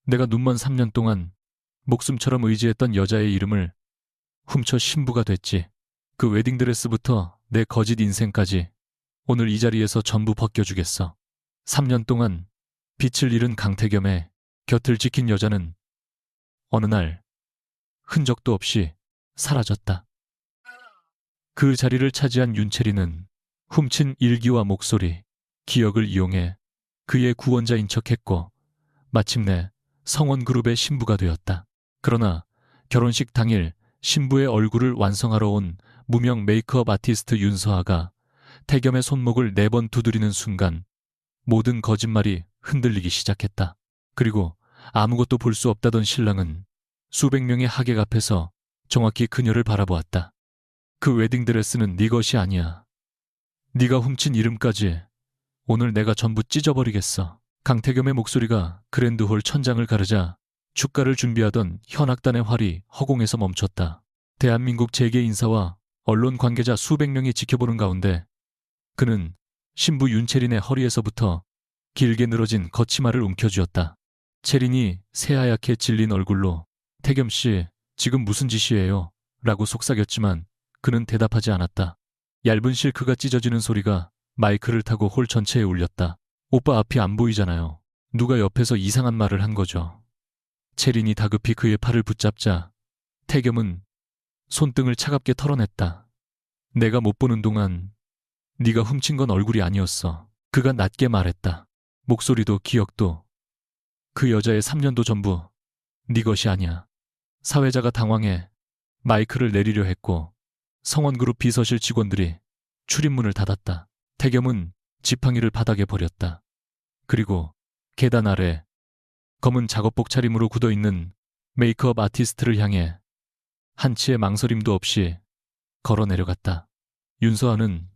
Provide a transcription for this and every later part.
내가 눈먼 3년 동안 목숨처럼 의지했던 여자의 이름을 훔쳐 신부가 됐지. 그 웨딩드레스부터 내 거짓 인생까지 오늘 이 자리에서 전부 벗겨주겠어. 3년 동안 빛을 잃은 강태겸의 곁을 지킨 여자는 어느 날 흔적도 없이 사라졌다. 그 자리를 차지한 윤채리는 훔친 일기와 목소리, 기억을 이용해 그의 구원자인 척했고 마침내 성원그룹의 신부가 되었다. 그러나 결혼식 당일 신부의 얼굴을 완성하러 온 무명 메이크업 아티스트 윤서아가 태겸의 손목을 4번 두드리는 순간 모든 거짓말이 흔들리기 시작했다. 그리고 아무것도 볼 수 없다던 신랑은 수백 명의 하객 앞에서 정확히 그녀를 바라보았다. 그 웨딩드레스는 네 것이 아니야. 네가 훔친 이름까지 오늘 내가 전부 찢어버리겠어. 강태겸의 목소리가 그랜드홀 천장을 가르자 축가를 준비하던 현악단의 활이 허공에서 멈췄다. 대한민국 재계 인사와 언론 관계자 수백 명이 지켜보는 가운데 그는 신부 윤채린의 허리에서부터 길게 늘어진 거치마를 움켜쥐었다. 채린이 새하얗게 질린 얼굴로 태겸 씨, 지금 무슨 짓이에요? 라고 속삭였지만 그는 대답하지 않았다. 얇은 실크가 찢어지는 소리가 마이크를 타고 홀 전체에 울렸다. 오빠 앞이 안 보이잖아요. 누가 옆에서 이상한 말을 한 거죠. 채린이 다급히 그의 팔을 붙잡자 태겸은 손등을 차갑게 털어냈다. 내가 못 보는 동안 네가 훔친 건 얼굴이 아니었어. 그가 낮게 말했다. 목소리도 기억도 그 여자의 3년도 전부 네 것이 아니야. 사회자가 당황해 마이크를 내리려 했고 성원그룹 비서실 직원들이 출입문을 닫았다. 태겸은 지팡이를 바닥에 버렸다. 그리고 계단 아래 검은 작업복 차림으로 굳어있는 메이크업 아티스트를 향해 한치의 망설임도 없이 걸어 내려갔다. 윤서아는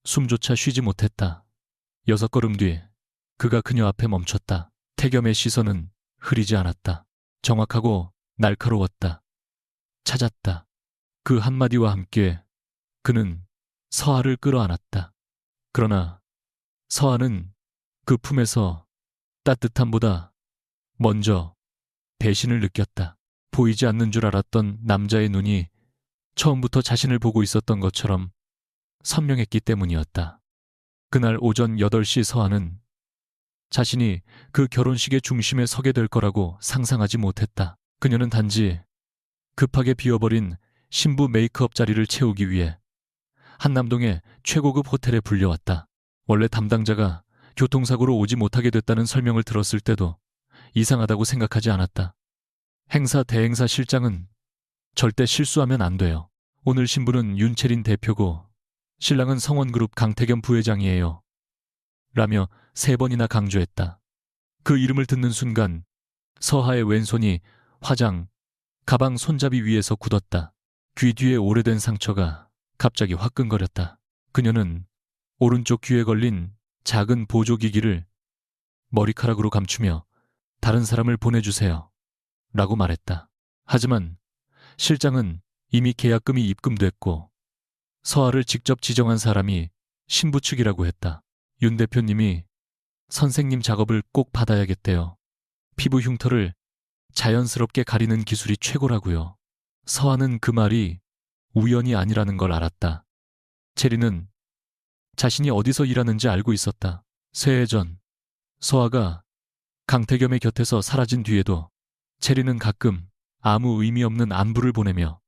숨조차 쉬지 못했다. 6걸음 뒤 그가 그녀 앞에 멈췄다. 태겸의 시선은 흐리지 않았다. 정확하고 날카로웠다. 찾았다. 그 한마디와 함께 그는 서아를 끌어안았다. 그러나 서아는 그 품에서 따뜻함보다 먼저 배신을 느꼈다. 보이지 않는 줄 알았던 남자의 눈이 처음부터 자신을 보고 있었던 것처럼 선명했기 때문이었다. 그날 오전 8시 서아는 자신이 그 결혼식의 중심에 서게 될 거라고 상상하지 못했다. 그녀는 단지 급하게 비어버린 신부 메이크업 자리를 채우기 위해 한남동의 최고급 호텔에 불려왔다. 원래 담당자가 교통사고로 오지 못하게 됐다는 설명을 들었을 때도 이상하다고 생각하지 않았다. 행사 대행사 실장은 절대 실수하면 안 돼요. 오늘 신부는 윤채린 대표고 신랑은 성원그룹 강태겸 부회장이에요. 라며 3번이나 강조했다. 그 이름을 듣는 순간 서하의 왼손이 화장, 가방 손잡이 위에서 굳었다. 귀 뒤에 오래된 상처가 갑자기 화끈거렸다. 그녀는 오른쪽 귀에 걸린 작은 보조기기를 머리카락으로 감추며 다른 사람을 보내주세요. 라고 말했다. 하지만 실장은 이미 계약금이 입금됐고 서아를 직접 지정한 사람이 신부 측이라고 했다. 윤 대표님이 선생님 작업을 꼭 받아야겠대요. 피부 흉터를 자연스럽게 가리는 기술이 최고라고요. 서아는 그 말이 우연이 아니라는 걸 알았다. 체리는 자신이 어디서 일하는지 알고 있었다. 새해 전 서아가 강태겸의 곁에서 사라진 뒤에도 체리는 가끔 아무 의미 없는 안부를 보내며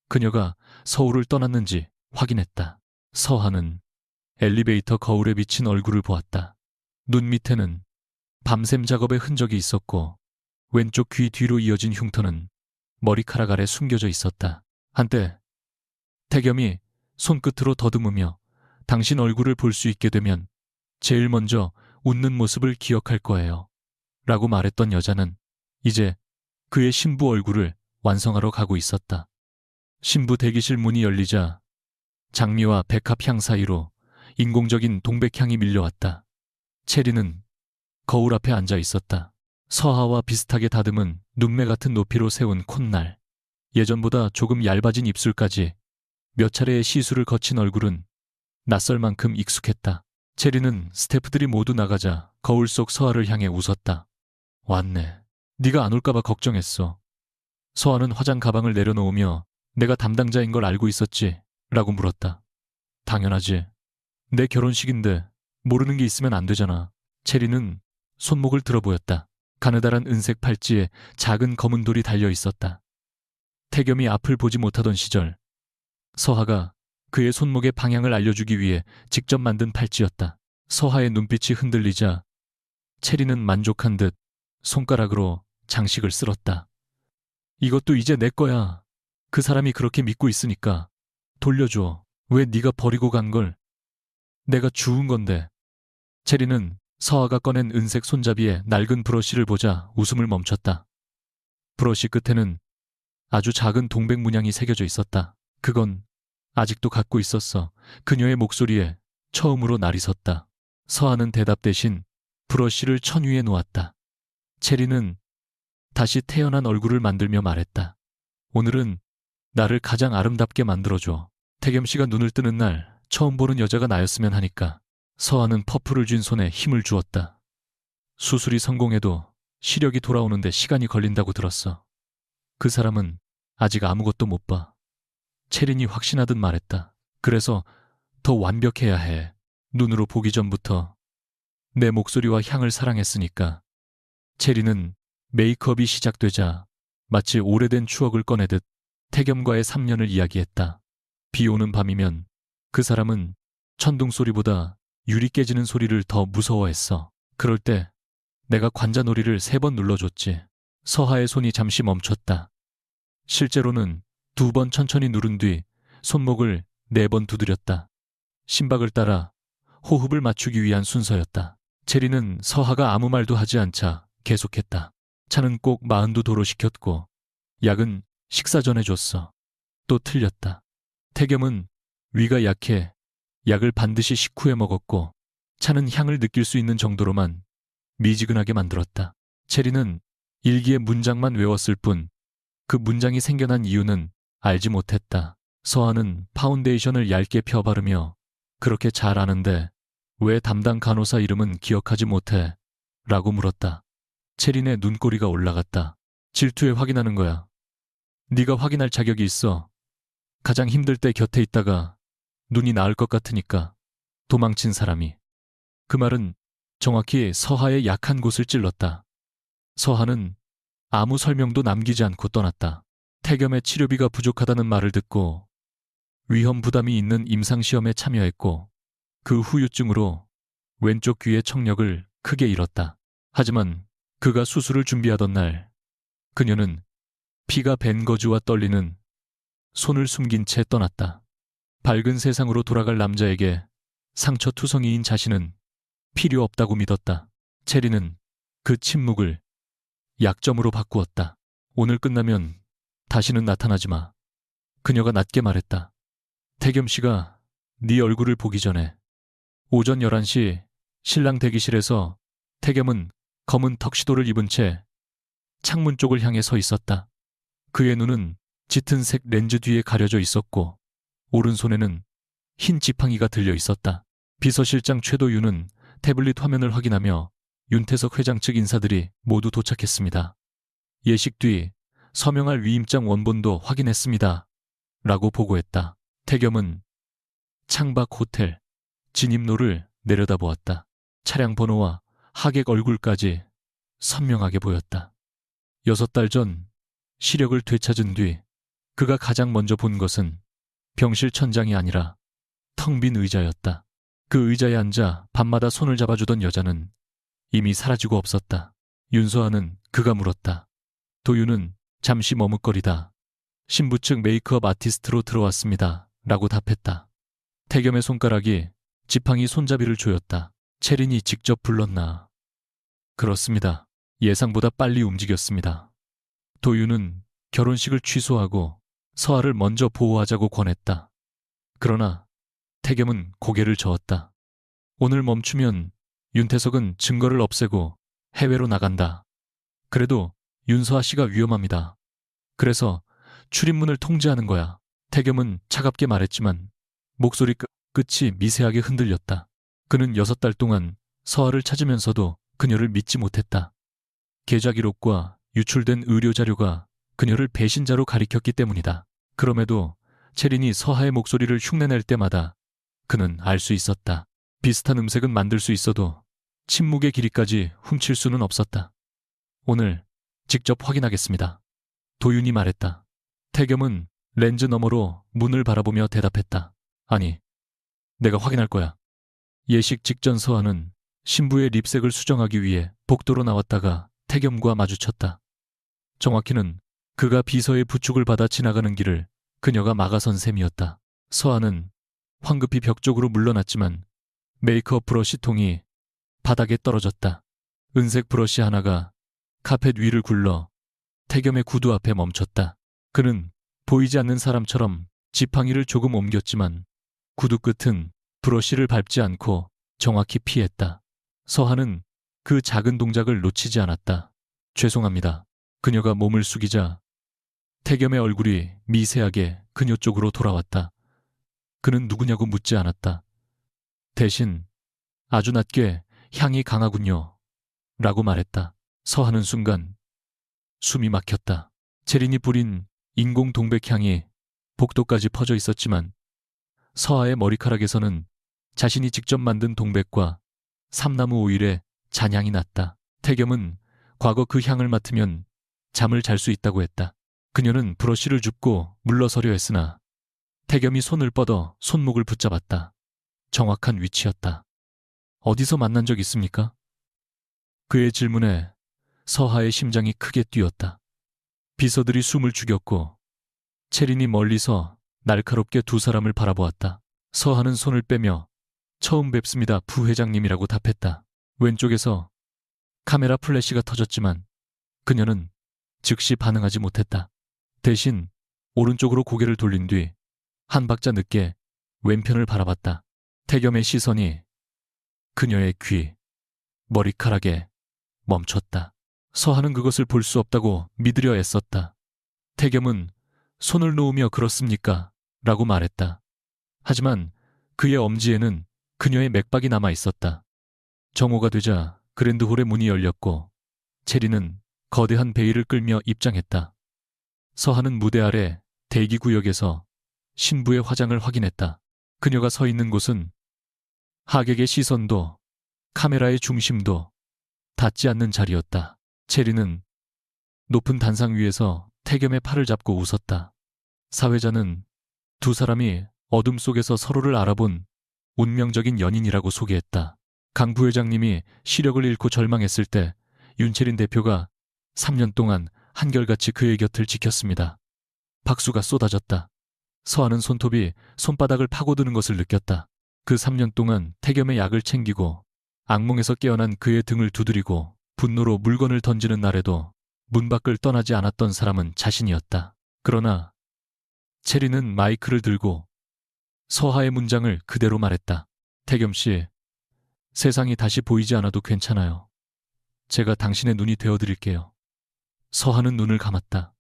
그녀가 서울을 떠났는지 확인했다. 서아는 엘리베이터 거울에 비친 얼굴을 보았다. 눈 밑에는 밤샘 작업의 흔적이 있었고 왼쪽 귀 뒤로 이어진 흉터는 머리카락 아래 숨겨져 있었다. 한때 태겸이 손끝으로 더듬으며 당신 얼굴을 볼 수 있게 되면 제일 먼저 웃는 모습을 기억할 거예요. 라고 말했던 여자는 이제 그의 신부 얼굴을 완성하러 가고 있었다. 신부 대기실 문이 열리자 장미와 백합향 사이로 인공적인 동백향이 밀려왔다. 체리는 거울 앞에 앉아 있었다. 서하와 비슷하게 다듬은 눈매 같은 높이로 세운 콧날, 예전보다 조금 얇아진 입술까지 몇 차례의 시술을 거친 얼굴은 낯설 만큼 익숙했다. 체리는 스태프들이 모두 나가자 거울 속 서아를 향해 웃었다. 왔네. 네가 안 올까봐 걱정했어. 서아는 화장 가방을 내려놓으며 내가 담당자인 걸 알고 있었지? 라고 물었다. 당연하지. 내 결혼식인데 모르는 게 있으면 안 되잖아. 체리는 손목을 들어보였다. 가느다란 은색 팔찌에 작은 검은 돌이 달려 있었다. 태겸이 앞을 보지 못하던 시절, 서하가 그의 손목의 방향을 알려주기 위해 직접 만든 팔찌였다. 서하의 눈빛이 흔들리자 체리는 만족한 듯 손가락으로 장식을 쓸었다. 이것도 이제 내 거야. 그 사람이 그렇게 믿고 있으니까 돌려줘. 왜 네가 버리고 간 걸 내가 주운 건데. 체리는 서아가 꺼낸 은색 손잡이에 낡은 브러쉬를 보자 웃음을 멈췄다. 브러쉬 끝에는 아주 작은 동백 문양이 새겨져 있었다. 그건 아직도 갖고 있었어. 그녀의 목소리에 처음으로 날이 섰다. 서아는 대답 대신 브러쉬를 천 위에 놓았다. 체리는 다시 태어난 얼굴을 만들며 말했다. 오늘은 나를 가장 아름답게 만들어줘. 태겸 씨가 눈을 뜨는 날 처음 보는 여자가 나였으면 하니까. 서아는 퍼프를 쥔 손에 힘을 주었다. 수술이 성공해도 시력이 돌아오는데 시간이 걸린다고 들었어. 그 사람은 아직 아무것도 못 봐. 체린이 확신하듯 말했다. 그래서 더 완벽해야 해. 눈으로 보기 전부터 내 목소리와 향을 사랑했으니까. 체리는 메이크업이 시작되자 마치 오래된 추억을 꺼내듯 태겸과의 3년을 이야기했다. 비 오는 밤이면 그 사람은 천둥 소리보다 유리 깨지는 소리를 더 무서워했어. 그럴 때 내가 관자놀이를 3번 눌러줬지. 서하의 손이 잠시 멈췄다. 실제로는 2번 천천히 누른 뒤 손목을 4번 두드렸다. 심박을 따라 호흡을 맞추기 위한 순서였다. 체리는 서하가 아무 말도 하지 않자 계속했다. 차는 꼭 42도로 시켰고 약은 식사 전에 줬어. 또 틀렸다. 태겸은 위가 약해 약을 반드시 식후에 먹었고 차는 향을 느낄 수 있는 정도로만 미지근하게 만들었다. 체리는 일기의 문장만 외웠을 뿐 그 문장이 생겨난 이유는 알지 못했다. 서아는 파운데이션을 얇게 펴 바르며 그렇게 잘 아는데 왜 담당 간호사 이름은 기억하지 못해? 라고 물었다. 체린의 눈꼬리가 올라갔다. 질투에 확인하는 거야. 네가 확인할 자격이 있어. 가장 힘들 때 곁에 있다가 눈이 나을 것 같으니까 도망친 사람이. 그 말은 정확히 서하의 약한 곳을 찔렀다. 서하는 아무 설명도 남기지 않고 떠났다. 태겸의 치료비가 부족하다는 말을 듣고 위험 부담이 있는 임상시험에 참여했고 그 후유증으로 왼쪽 귀의 청력을 크게 잃었다. 하지만 그가 수술을 준비하던 날 그녀는 피가 밴 거즈와 떨리는 손을 숨긴 채 떠났다. 밝은 세상으로 돌아갈 남자에게 상처투성이인 자신은 필요 없다고 믿었다. 체리는 그 침묵을 약점으로 바꾸었다. 오늘 끝나면 다시는 나타나지 마. 그녀가 낮게 말했다. 태겸 씨가 네 얼굴을 보기 전에. 오전 11시 신랑 대기실에서 태겸은 검은 턱시도를 입은 채 창문 쪽을 향해 서 있었다. 그의 눈은 짙은 색 렌즈 뒤에 가려져 있었고 오른손에는 흰 지팡이가 들려 있었다. 비서실장 최도윤은 태블릿 화면을 확인하며 윤태석 회장 측 인사들이 모두 도착했습니다. 예식 뒤 서명할 위임장 원본도 확인했습니다. 라고 보고했다. 태겸은 창밖 호텔 진입로를 내려다보았다. 차량 번호와 하객 얼굴까지 선명하게 보였다. 6달 전 시력을 되찾은 뒤 그가 가장 먼저 본 것은 병실 천장이 아니라 텅 빈 의자였다. 그 의자에 앉아 밤마다 손을 잡아주던 여자는 이미 사라지고 없었다. 윤서아는 그가 물었다. 도윤은 잠시 머뭇거리다 신부 측 메이크업 아티스트로 들어왔습니다. 라고 답했다. 태겸의 손가락이 지팡이 손잡이를 조였다. 체린이 직접 불렀나? 그렇습니다. 예상보다 빨리 움직였습니다. 도윤은 결혼식을 취소하고 서아를 먼저 보호하자고 권했다. 그러나 태겸은 고개를 저었다. 오늘 멈추면 윤태석은 증거를 없애고 해외로 나간다. 그래도 윤서아 씨가 위험합니다. 그래서 출입문을 통제하는 거야. 태겸은 차갑게 말했지만 목소리 끝이 미세하게 흔들렸다. 그는 6달 동안 서아를 찾으면서도 그녀를 믿지 못했다. 계좌 기록과 유출된 의료 자료가 그녀를 배신자로 가리켰기 때문이다. 그럼에도 체린이 서하의 목소리를 흉내낼 때마다 그는 알 수 있었다. 비슷한 음색은 만들 수 있어도 침묵의 길이까지 훔칠 수는 없었다. 오늘 직접 확인하겠습니다. 도윤이 말했다. 태겸은 렌즈 너머로 문을 바라보며 대답했다. 아니, 내가 확인할 거야. 예식 직전 서하는 신부의 립색을 수정하기 위해 복도로 나왔다가 태겸과 마주쳤다. 정확히는 그가 비서의 부축을 받아 지나가는 길을 그녀가 막아선 셈이었다. 서하는 황급히 벽 쪽으로 물러났지만 메이크업 브러쉬 통이 바닥에 떨어졌다. 은색 브러쉬 하나가 카펫 위를 굴러 태겸의 구두 앞에 멈췄다. 그는 보이지 않는 사람처럼 지팡이를 조금 옮겼지만 구두 끝은 브러쉬를 밟지 않고 정확히 피했다. 서하는 그 작은 동작을 놓치지 않았다. 죄송합니다. 그녀가 몸을 숙이자 태겸의 얼굴이 미세하게 그녀 쪽으로 돌아왔다. 그는 누구냐고 묻지 않았다. 대신 아주 낮게 향이 강하군요. 라고 말했다. 서하는 순간 숨이 막혔다. 체린이 뿌린 인공 동백향이 복도까지 퍼져 있었지만 서하의 머리카락에서는 자신이 직접 만든 동백과 삼나무 오일의 잔향이 났다. 태겸은 과거 그 향을 맡으면 잠을 잘 수 있다고 했다. 그녀는 브러쉬를 줍고 물러서려 했으나 태겸이 손을 뻗어 손목을 붙잡았다. 정확한 위치였다. 어디서 만난 적 있습니까? 그의 질문에 서하의 심장이 크게 뛰었다. 비서들이 숨을 죽였고 체린이 멀리서 날카롭게 두 사람을 바라보았다. 서하는 손을 빼며 처음 뵙습니다, 부회장님이라고 답했다. 왼쪽에서 카메라 플래시가 터졌지만 그녀는 즉시 반응하지 못했다. 대신 오른쪽으로 고개를 돌린 뒤 한 박자 늦게 왼편을 바라봤다. 태겸의 시선이 그녀의 귀, 머리카락에 멈췄다. 서하는 그것을 볼 수 없다고 믿으려 애썼다. 태겸은 손을 놓으며 그렇습니까? 라고 말했다. 하지만 그의 엄지에는 그녀의 맥박이 남아 있었다. 정오가 되자 그랜드홀의 문이 열렸고 체리는 거대한 베일을 끌며 입장했다. 서하는 무대 아래 대기구역에서 신부의 화장을 확인했다. 그녀가 서 있는 곳은 하객의 시선도 카메라의 중심도 닿지 않는 자리였다. 체리는 높은 단상 위에서 태겸의 팔을 잡고 웃었다. 사회자는 두 사람이 어둠 속에서 서로를 알아본 운명적인 연인이라고 소개했다. 강 부회장님이 시력을 잃고 절망했을 때 윤채린 대표가 3년 동안 한결같이 그의 곁을 지켰습니다. 박수가 쏟아졌다. 서하는 손톱이 손바닥을 파고드는 것을 느꼈다. 그 3년 동안 태겸의 약을 챙기고 악몽에서 깨어난 그의 등을 두드리고 분노로 물건을 던지는 날에도 문 밖을 떠나지 않았던 사람은 자신이었다. 그러나 체리는 마이크를 들고 서하의 문장을 그대로 말했다. 태겸 씨, 세상이 다시 보이지 않아도 괜찮아요. 제가 당신의 눈이 되어드릴게요. 서하는 눈을 감았다.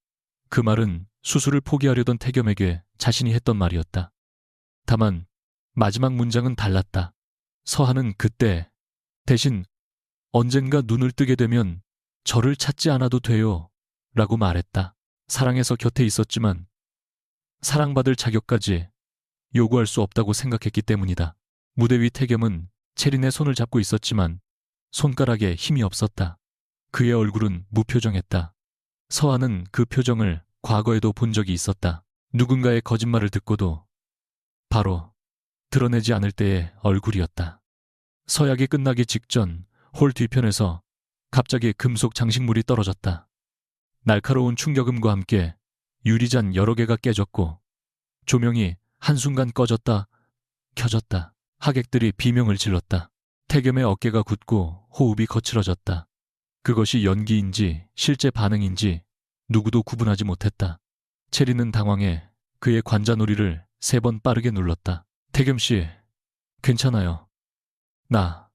그 말은 수술을 포기하려던 태겸에게 자신이 했던 말이었다. 다만 마지막 문장은 달랐다. 서하는 그때 대신 언젠가 눈을 뜨게 되면 저를 찾지 않아도 돼요. 라고 말했다. 사랑해서 곁에 있었지만 사랑받을 자격까지 요구할 수 없다고 생각했기 때문이다. 무대 위 태겸은 체린의 손을 잡고 있었지만 손가락에 힘이 없었다. 그의 얼굴은 무표정했다. 서하는 그 표정을 과거에도 본 적이 있었다. 누군가의 거짓말을 듣고도 바로 드러내지 않을 때의 얼굴이었다. 서약이 끝나기 직전 홀 뒤편에서 갑자기 금속 장식물이 떨어졌다. 날카로운 충격음과 함께 유리잔 여러 개가 깨졌고 조명이 한순간 꺼졌다 켜졌다. 하객들이 비명을 질렀다. 태겸의 어깨가 굳고 호흡이 거칠어졌다. 그것이 연기인지 실제 반응인지 누구도 구분하지 못했다. 체리는 당황해 그의 관자놀이를 3번 빠르게 눌렀다. 태겸 씨, 괜찮아요. 나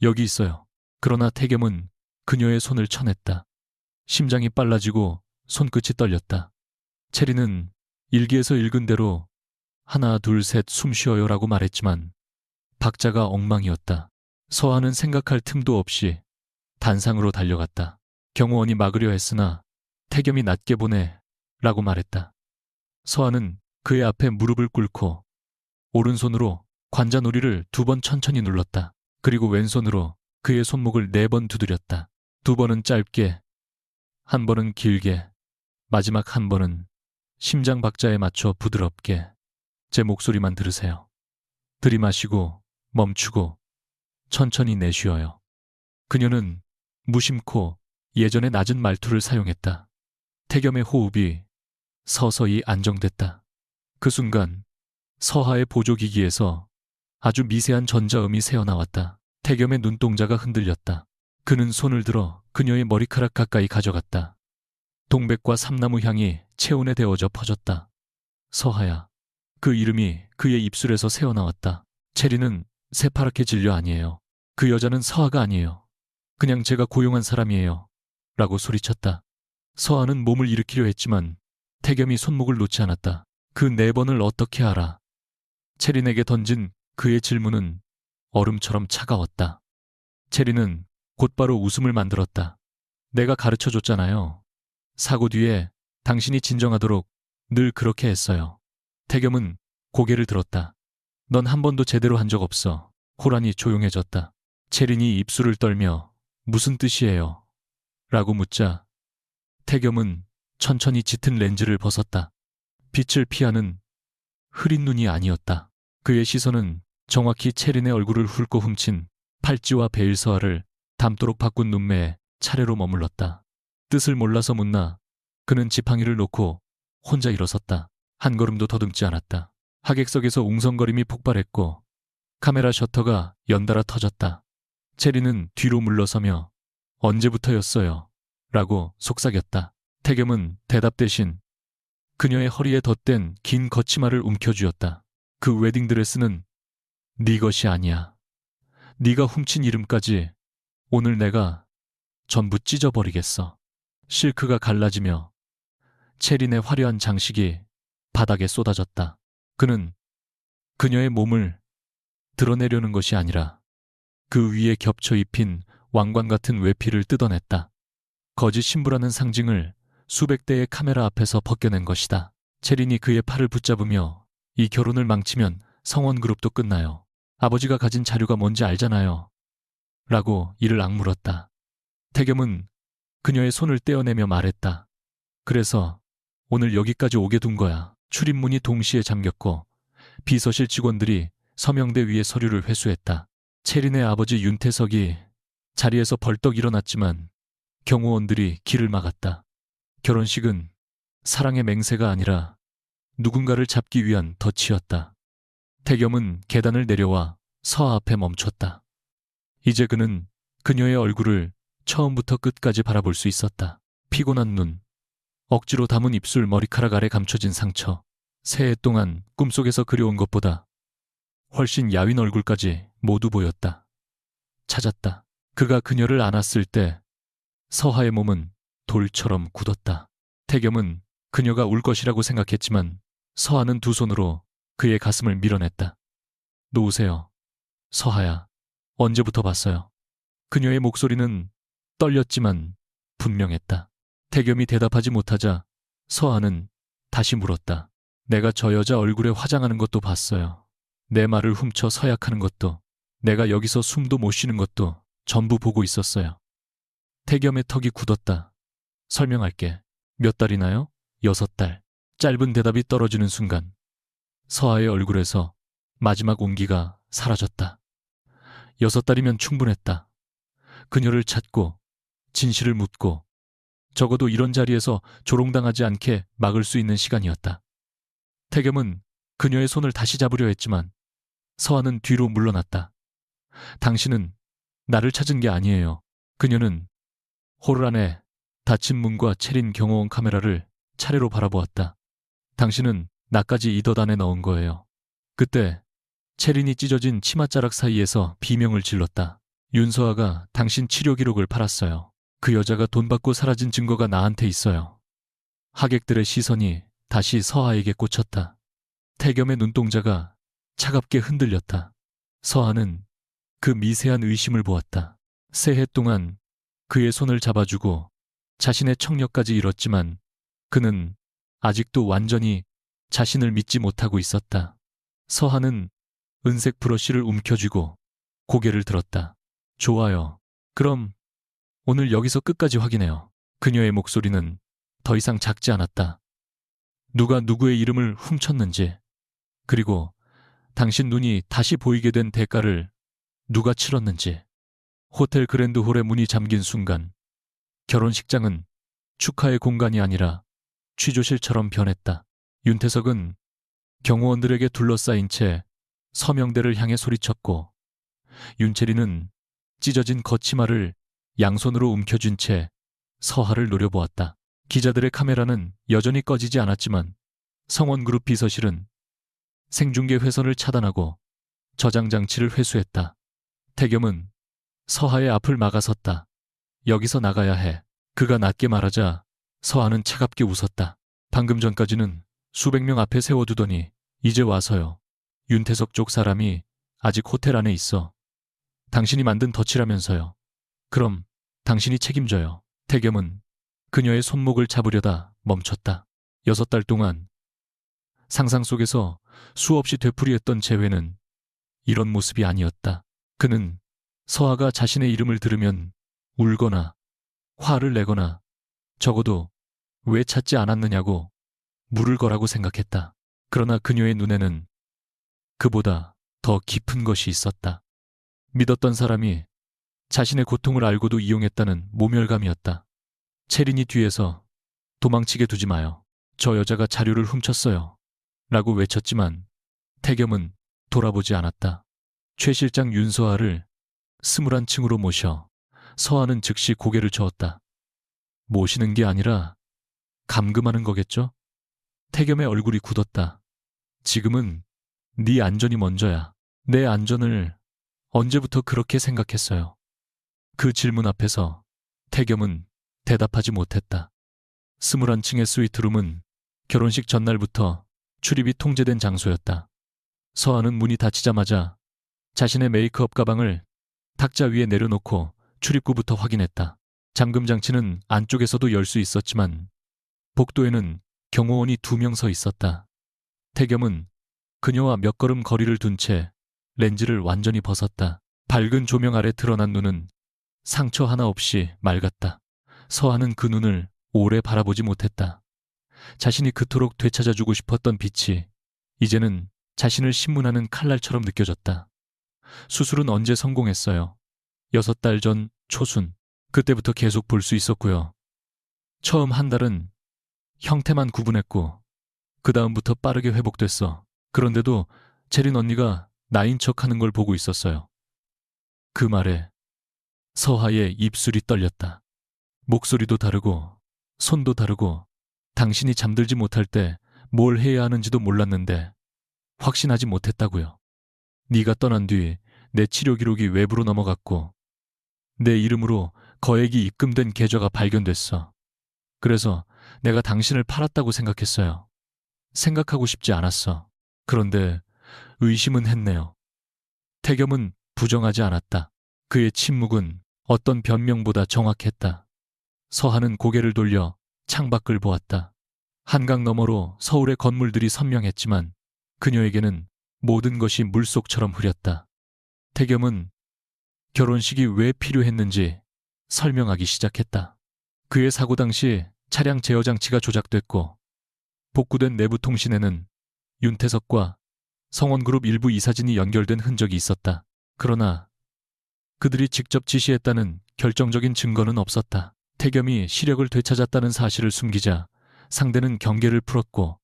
여기 있어요. 그러나 태겸은 그녀의 손을 쳐냈다. 심장이 빨라지고 손끝이 떨렸다. 체리는 일기에서 읽은 대로 하나 둘 셋 숨 쉬어요라고 말했지만 박자가 엉망이었다. 서하는 생각할 틈도 없이 단상으로 달려갔다. 경호원이 막으려 했으나 태겸이 낮게 보내 라고 말했다. 서아는 그의 앞에 무릎을 꿇고 오른손으로 관자놀이를 2번 천천히 눌렀다. 그리고 왼손으로 그의 손목을 4번 두드렸다. 2번은 짧게, 1번은 길게, 마지막 1번은 심장 박자에 맞춰 부드럽게. 제 목소리만 들으세요. 들이마시고 멈추고 천천히 내쉬어요. 그녀는 무심코 예전의 낮은 말투를 사용했다. 태겸의 호흡이 서서히 안정됐다. 그 순간 서하의 보조기기에서 아주 미세한 전자음이 새어나왔다. 태겸의 눈동자가 흔들렸다. 그는 손을 들어 그녀의 머리카락 가까이 가져갔다. 동백과 삼나무 향이 체온에 데워져 퍼졌다. 서하야. 그 이름이 그의 입술에서 새어나왔다. 체리는 새파랗게 질려 아니에요. 그 여자는 서하가 아니에요. 그냥 제가 고용한 사람이에요. 라고 소리쳤다. 서하는 몸을 일으키려 했지만 태겸이 손목을 놓지 않았다. 그 4번을 어떻게 알아? 체린에게 던진 그의 질문은 얼음처럼 차가웠다. 체리는 곧바로 웃음을 만들었다. 내가 가르쳐줬잖아요. 사고 뒤에 당신이 진정하도록 늘 그렇게 했어요. 태겸은 고개를 들었다. 넌 한 번도 제대로 한 적 없어. 호란이 조용해졌다. 체린이 입술을 떨며 무슨 뜻이에요? 라고 묻자 태겸은 천천히 짙은 렌즈를 벗었다. 빛을 피하는 흐린 눈이 아니었다. 그의 시선은 정확히 체린의 얼굴을 훑고 훔친 팔찌와 베일서화를 닮도록 바꾼 눈매에 차례로 머물렀다. 뜻을 몰라서 묻나 그는 지팡이를 놓고 혼자 일어섰다. 한 걸음도 더듬지 않았다. 하객석에서 웅성거림이 폭발했고 카메라 셔터가 연달아 터졌다. 체리는 뒤로 물러서며 언제부터였어요? 라고 속삭였다. 태겸은 대답 대신 그녀의 허리에 덧댄 긴 거치마를 움켜쥐었다. 그 웨딩드레스는 네 것이 아니야. 네가 훔친 이름까지 오늘 내가 전부 찢어버리겠어. 실크가 갈라지며 체린의 화려한 장식이 바닥에 쏟아졌다. 그는 그녀의 몸을 드러내려는 것이 아니라 그 위에 겹쳐 입힌 왕관 같은 외피를 뜯어냈다. 거짓 신부라는 상징을 수백 대의 카메라 앞에서 벗겨낸 것이다. 체린이 그의 팔을 붙잡으며 이 결혼을 망치면 성원그룹도 끝나요. 아버지가 가진 자료가 뭔지 알잖아요. 라고 이를 악물었다. 태겸은 그녀의 손을 떼어내며 말했다. 그래서 오늘 여기까지 오게 둔 거야. 출입문이 동시에 잠겼고 비서실 직원들이 서명대 위에 서류를 회수했다. 체린의 아버지 윤태석이 자리에서 벌떡 일어났지만 경호원들이 길을 막았다. 결혼식은 사랑의 맹세가 아니라 누군가를 잡기 위한 덫이었다. 태겸은 계단을 내려와 서아 앞에 멈췄다. 이제 그는 그녀의 얼굴을 처음부터 끝까지 바라볼 수 있었다. 피곤한 눈, 억지로 담은 입술, 머리카락 아래 감춰진 상처, 새해 동안 꿈속에서 그려온 것보다 훨씬 야윈 얼굴까지 모두 보였다. 찾았다. 그가 그녀를 안았을 때 서하의 몸은 돌처럼 굳었다. 태겸은 그녀가 울 것이라고 생각했지만 서하는 2 손으로 그의 가슴을 밀어냈다. 놓으세요. 서하야. 언제부터 봤어요? 그녀의 목소리는 떨렸지만 분명했다. 태겸이 대답하지 못하자 서하는 다시 물었다. 내가 저 여자 얼굴에 화장하는 것도 봤어요. 내 말을 훔쳐 서약하는 것도, 내가 여기서 숨도 못 쉬는 것도 전부 보고 있었어요. 태겸의 턱이 굳었다. 설명할게. 몇 달이나요? 6달. 짧은 대답이 떨어지는 순간 서하의 얼굴에서 마지막 온기가 사라졌다. 6달이면 충분했다. 그녀를 찾고 진실을 묻고 적어도 이런 자리에서 조롱당하지 않게 막을 수 있는 시간이었다. 태겸은 그녀의 손을 다시 잡으려 했지만 서하는 뒤로 물러났다. 당신은 나를 찾은 게 아니에요. 그녀는 홀 안에 닫힌 문과 체린 경호원 카메라를 차례로 바라보았다. 당신은 나까지 이 덫 안에 넣은 거예요. 그때 체린이 찢어진 치맛자락 사이에서 비명을 질렀다. 윤서아가 당신 치료 기록을 팔았어요. 그 여자가 돈 받고 사라진 증거가 나한테 있어요. 하객들의 시선이 다시 서하에게 꽂혔다. 태겸의 눈동자가 차갑게 흔들렸다. 서하는 그 미세한 의심을 보았다. 새해 동안 그의 손을 잡아주고 자신의 청력까지 잃었지만 그는 아직도 완전히 자신을 믿지 못하고 있었다. 서한은 은색 브러쉬를 움켜쥐고 고개를 들었다. 좋아요. 그럼 오늘 여기서 끝까지 확인해요. 그녀의 목소리는 더 이상 작지 않았다. 누가 누구의 이름을 훔쳤는지, 그리고 당신 눈이 다시 보이게 된 대가를 누가 치렀는지. 호텔 그랜드홀의 문이 잠긴 순간 결혼식장은 축하의 공간이 아니라 취조실처럼 변했다. 윤태석은 경호원들에게 둘러싸인 채 서명대를 향해 소리쳤고, 윤채리는 찢어진 거치마를 양손으로 움켜쥔 채 서하를 노려보았다. 기자들의 카메라는 여전히 꺼지지 않았지만 성원그룹 비서실은 생중계 회선을 차단하고 저장 장치를 회수했다. 태겸은 서하의 앞을 막아섰다. 여기서 나가야 해. 그가 낮게 말하자 서하는 차갑게 웃었다. 방금 전까지는 수백 명 앞에 세워두더니 이제 와서요. 윤태석 쪽 사람이 아직 호텔 안에 있어. 당신이 만든 덫이라면서요. 그럼 당신이 책임져요. 태겸은 그녀의 손목을 잡으려다 멈췄다. 6달 동안 상상 속에서 수없이 되풀이했던 재회는 이런 모습이 아니었다. 그는 서하가 자신의 이름을 들으면 울거나 화를 내거나 적어도 왜 찾지 않았느냐고 물을 거라고 생각했다. 그러나 그녀의 눈에는 그보다 더 깊은 것이 있었다. 믿었던 사람이 자신의 고통을 알고도 이용했다는 모멸감이었다. 채린이 뒤에서 도망치게 두지 마요. 저 여자가 자료를 훔쳤어요. 라고 외쳤지만 태겸은 돌아보지 않았다. 최 실장 윤서아를 21층으로 모셔 서하는 즉시 고개를 저었다. 모시는 게 아니라 감금하는 거겠죠? 태겸의 얼굴이 굳었다. 지금은 네 안전이 먼저야. 내 안전을 언제부터 그렇게 생각했어요? 그 질문 앞에서 태겸은 대답하지 못했다. 21층의 스위트룸은 결혼식 전날부터 출입이 통제된 장소였다. 서하는 문이 닫히자마자 자신의 메이크업 가방을 탁자 위에 내려놓고 출입구부터 확인했다. 잠금 장치는 안쪽에서도 열 수 있었지만 복도에는 경호원이 2명 서 있었다. 태겸은 그녀와 몇 걸음 거리를 둔 채 렌즈를 완전히 벗었다. 밝은 조명 아래 드러난 눈은 상처 하나 없이 맑았다. 서하는 그 눈을 오래 바라보지 못했다. 자신이 그토록 되찾아주고 싶었던 빛이 이제는 자신을 신문하는 칼날처럼 느껴졌다. 수술은 언제 성공했어요? 6달 전 초순. 그때부터 계속 볼 수 있었고요. 처음 한 달은 형태만 구분했고 그 다음부터 빠르게 회복됐어. 그런데도 채린 언니가 나인 척하는 걸 보고 있었어요. 그 말에 서하의 입술이 떨렸다. 목소리도 다르고 손도 다르고 당신이 잠들지 못할 때 뭘 해야 하는지도 몰랐는데 확신하지 못했다고요. 네가 떠난 뒤 내 치료 기록이 외부로 넘어갔고 내 이름으로 거액이 입금된 계좌가 발견됐어. 그래서 내가 당신을 팔았다고 생각했어요. 생각하고 싶지 않았어. 그런데 의심은 했네요. 태겸은 부정하지 않았다. 그의 침묵은 어떤 변명보다 정확했다. 서하는 고개를 돌려 창밖을 보았다. 한강 너머로 서울의 건물들이 선명했지만 그녀에게는 모든 것이 물속처럼 흐렸다. 태겸은 결혼식이 왜 필요했는지 설명하기 시작했다. 그의 사고 당시 차량 제어 장치가 조작됐고 복구된 내부 통신에는 윤태석과 성원그룹 일부 이사진이 연결된 흔적이 있었다. 그러나 그들이 직접 지시했다는 결정적인 증거는 없었다. 태겸이 시력을 되찾았다는 사실을 숨기자 상대는 경계를 풀었고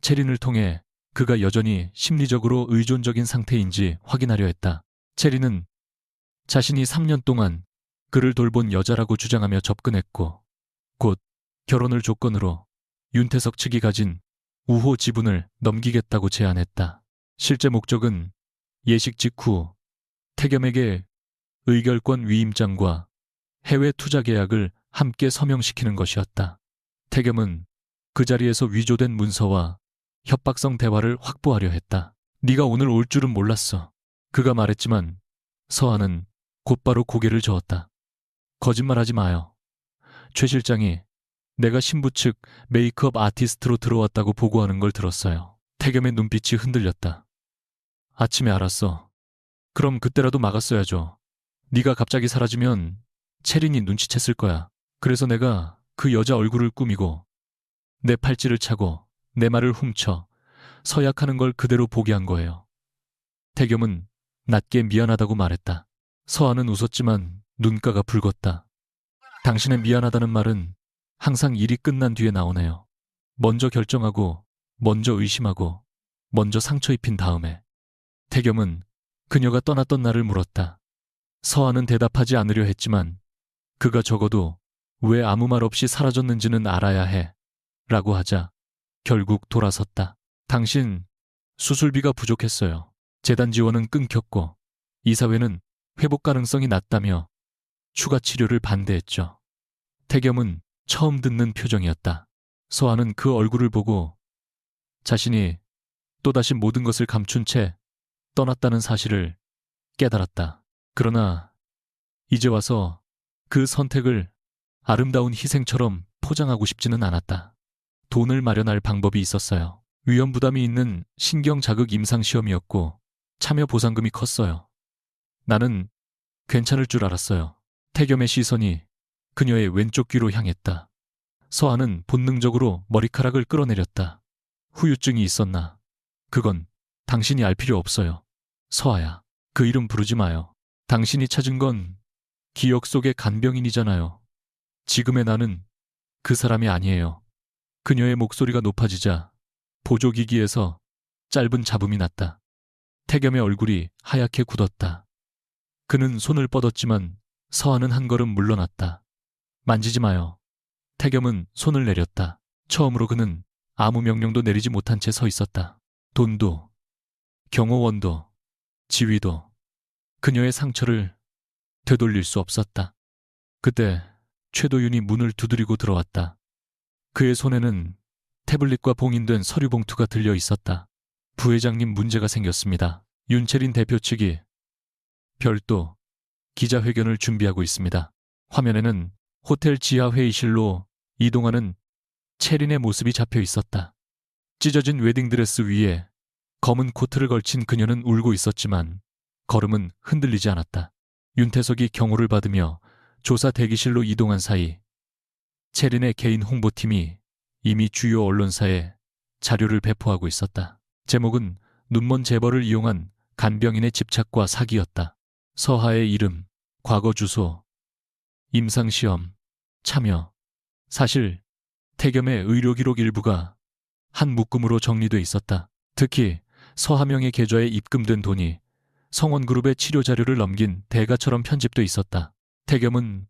채린을 통해 그가 여전히 심리적으로 의존적인 상태인지 확인하려 했다. 채린은 자신이 3년 동안 그를 돌본 여자라고 주장하며 접근했고 곧 결혼을 조건으로 윤태석 측이 가진 우호 지분을 넘기겠다고 제안했다. 실제 목적은 예식 직후 태겸에게 의결권 위임장과 해외 투자 계약을 함께 서명시키는 것이었다. 태겸은 그 자리에서 위조된 문서와 협박성 대화를 확보하려 했다. 네가 오늘 올 줄은 몰랐어. 그가 말했지만 서하는 곧바로 고개를 저었다. 거짓말하지 마요. 최 실장이 내가 신부 측 메이크업 아티스트로 들어왔다고 보고하는 걸 들었어요. 태겸의 눈빛이 흔들렸다. 아침에 알았어. 그럼 그때라도 막았어야죠. 네가 갑자기 사라지면 채린이 눈치챘을 거야. 그래서 내가 그 여자 얼굴을 꾸미고 내 팔찌를 차고 내 말을 훔쳐 서약하는 걸 그대로 보게 한 거예요. 태겸은 낮게 미안하다고 말했다. 서아는 웃었지만 눈가가 붉었다. 당신의 미안하다는 말은 항상 일이 끝난 뒤에 나오네요. 먼저 결정하고, 먼저 의심하고, 먼저 상처 입힌 다음에. 태겸은 그녀가 떠났던 날을 물었다. 서아는 대답하지 않으려 했지만 그가 적어도 왜 아무 말 없이 사라졌는지는 알아야 해 라고 하자 결국 돌아섰다. 당신 수술비가 부족했어요. 재단 지원은 끊겼고 이사회는 회복 가능성이 낮다며 추가 치료를 반대했죠. 태겸은 처음 듣는 표정이었다. 서아는 그 얼굴을 보고 자신이 또다시 모든 것을 감춘 채 떠났다는 사실을 깨달았다. 그러나 이제 와서 그 선택을 아름다운 희생처럼 포장하고 싶지는 않았다. 돈을 마련할 방법이 있었어요. 위험 부담이 있는 신경자극 임상시험이었고 참여 보상금이 컸어요. 나는 괜찮을 줄 알았어요. 태겸의 시선이 그녀의 왼쪽 귀로 향했다. 서아는 본능적으로 머리카락을 끌어내렸다. 후유증이 있었나? 그건 당신이 알 필요 없어요. 서아야, 그 이름 부르지 마요. 당신이 찾은 건 기억 속의 간병인이잖아요. 지금의 나는 그 사람이 아니에요. 그녀의 목소리가 높아지자 보조기기에서 짧은 잡음이 났다. 태겸의 얼굴이 하얗게 굳었다. 그는 손을 뻗었지만 서아는 한 걸음 물러났다. 만지지 마요. 태겸은 손을 내렸다. 처음으로 그는 아무 명령도 내리지 못한 채 서 있었다. 돈도, 경호원도, 지위도 그녀의 상처를 되돌릴 수 없었다. 그때 최도윤이 문을 두드리고 들어왔다. 그의 손에는 태블릿과 봉인된 서류 봉투가 들려 있었다. 부회장님 문제가 생겼습니다. 윤채린 대표 측이 별도 기자회견을 준비하고 있습니다. 화면에는 호텔 지하 회의실로 이동하는 채린의 모습이 잡혀 있었다. 찢어진 웨딩드레스 위에 검은 코트를 걸친 그녀는 울고 있었지만 걸음은 흔들리지 않았다. 윤태석이 경호를 받으며 조사 대기실로 이동한 사이 채린의 개인 홍보팀이 이미 주요 언론사에 자료를 배포하고 있었다. 제목은 눈먼 재벌을 이용한 간병인의 집착과 사기였다. 서하의 이름, 과거 주소, 임상시험, 참여. 사실 태겸의 의료기록 일부가 한 묶음으로 정리돼 있었다. 특히 서하명의 계좌에 입금된 돈이 성원그룹의 치료자료를 넘긴 대가처럼 편집돼 있었다. 태겸은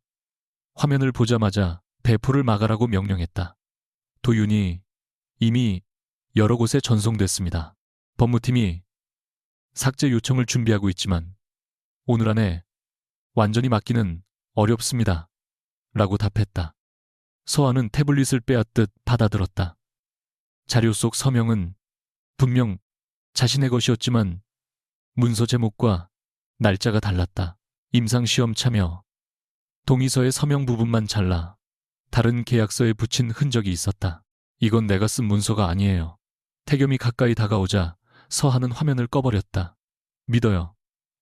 화면을 보자마자 배포를 막아라고 명령했다. 도윤이 이미 여러 곳에 전송됐습니다. 법무팀이 삭제 요청을 준비하고 있지만 오늘 안에 완전히 막기는 어렵습니다. 라고 답했다. 서아는 태블릿을 빼앗듯 받아들었다. 자료 속 서명은 분명 자신의 것이었지만 문서 제목과 날짜가 달랐다. 임상시험 참여. 동의서의 서명 부분만 잘라 다른 계약서에 붙인 흔적이 있었다. 이건 내가 쓴 문서가 아니에요. 태겸이 가까이 다가오자 서하는 화면을 꺼버렸다. 믿어요.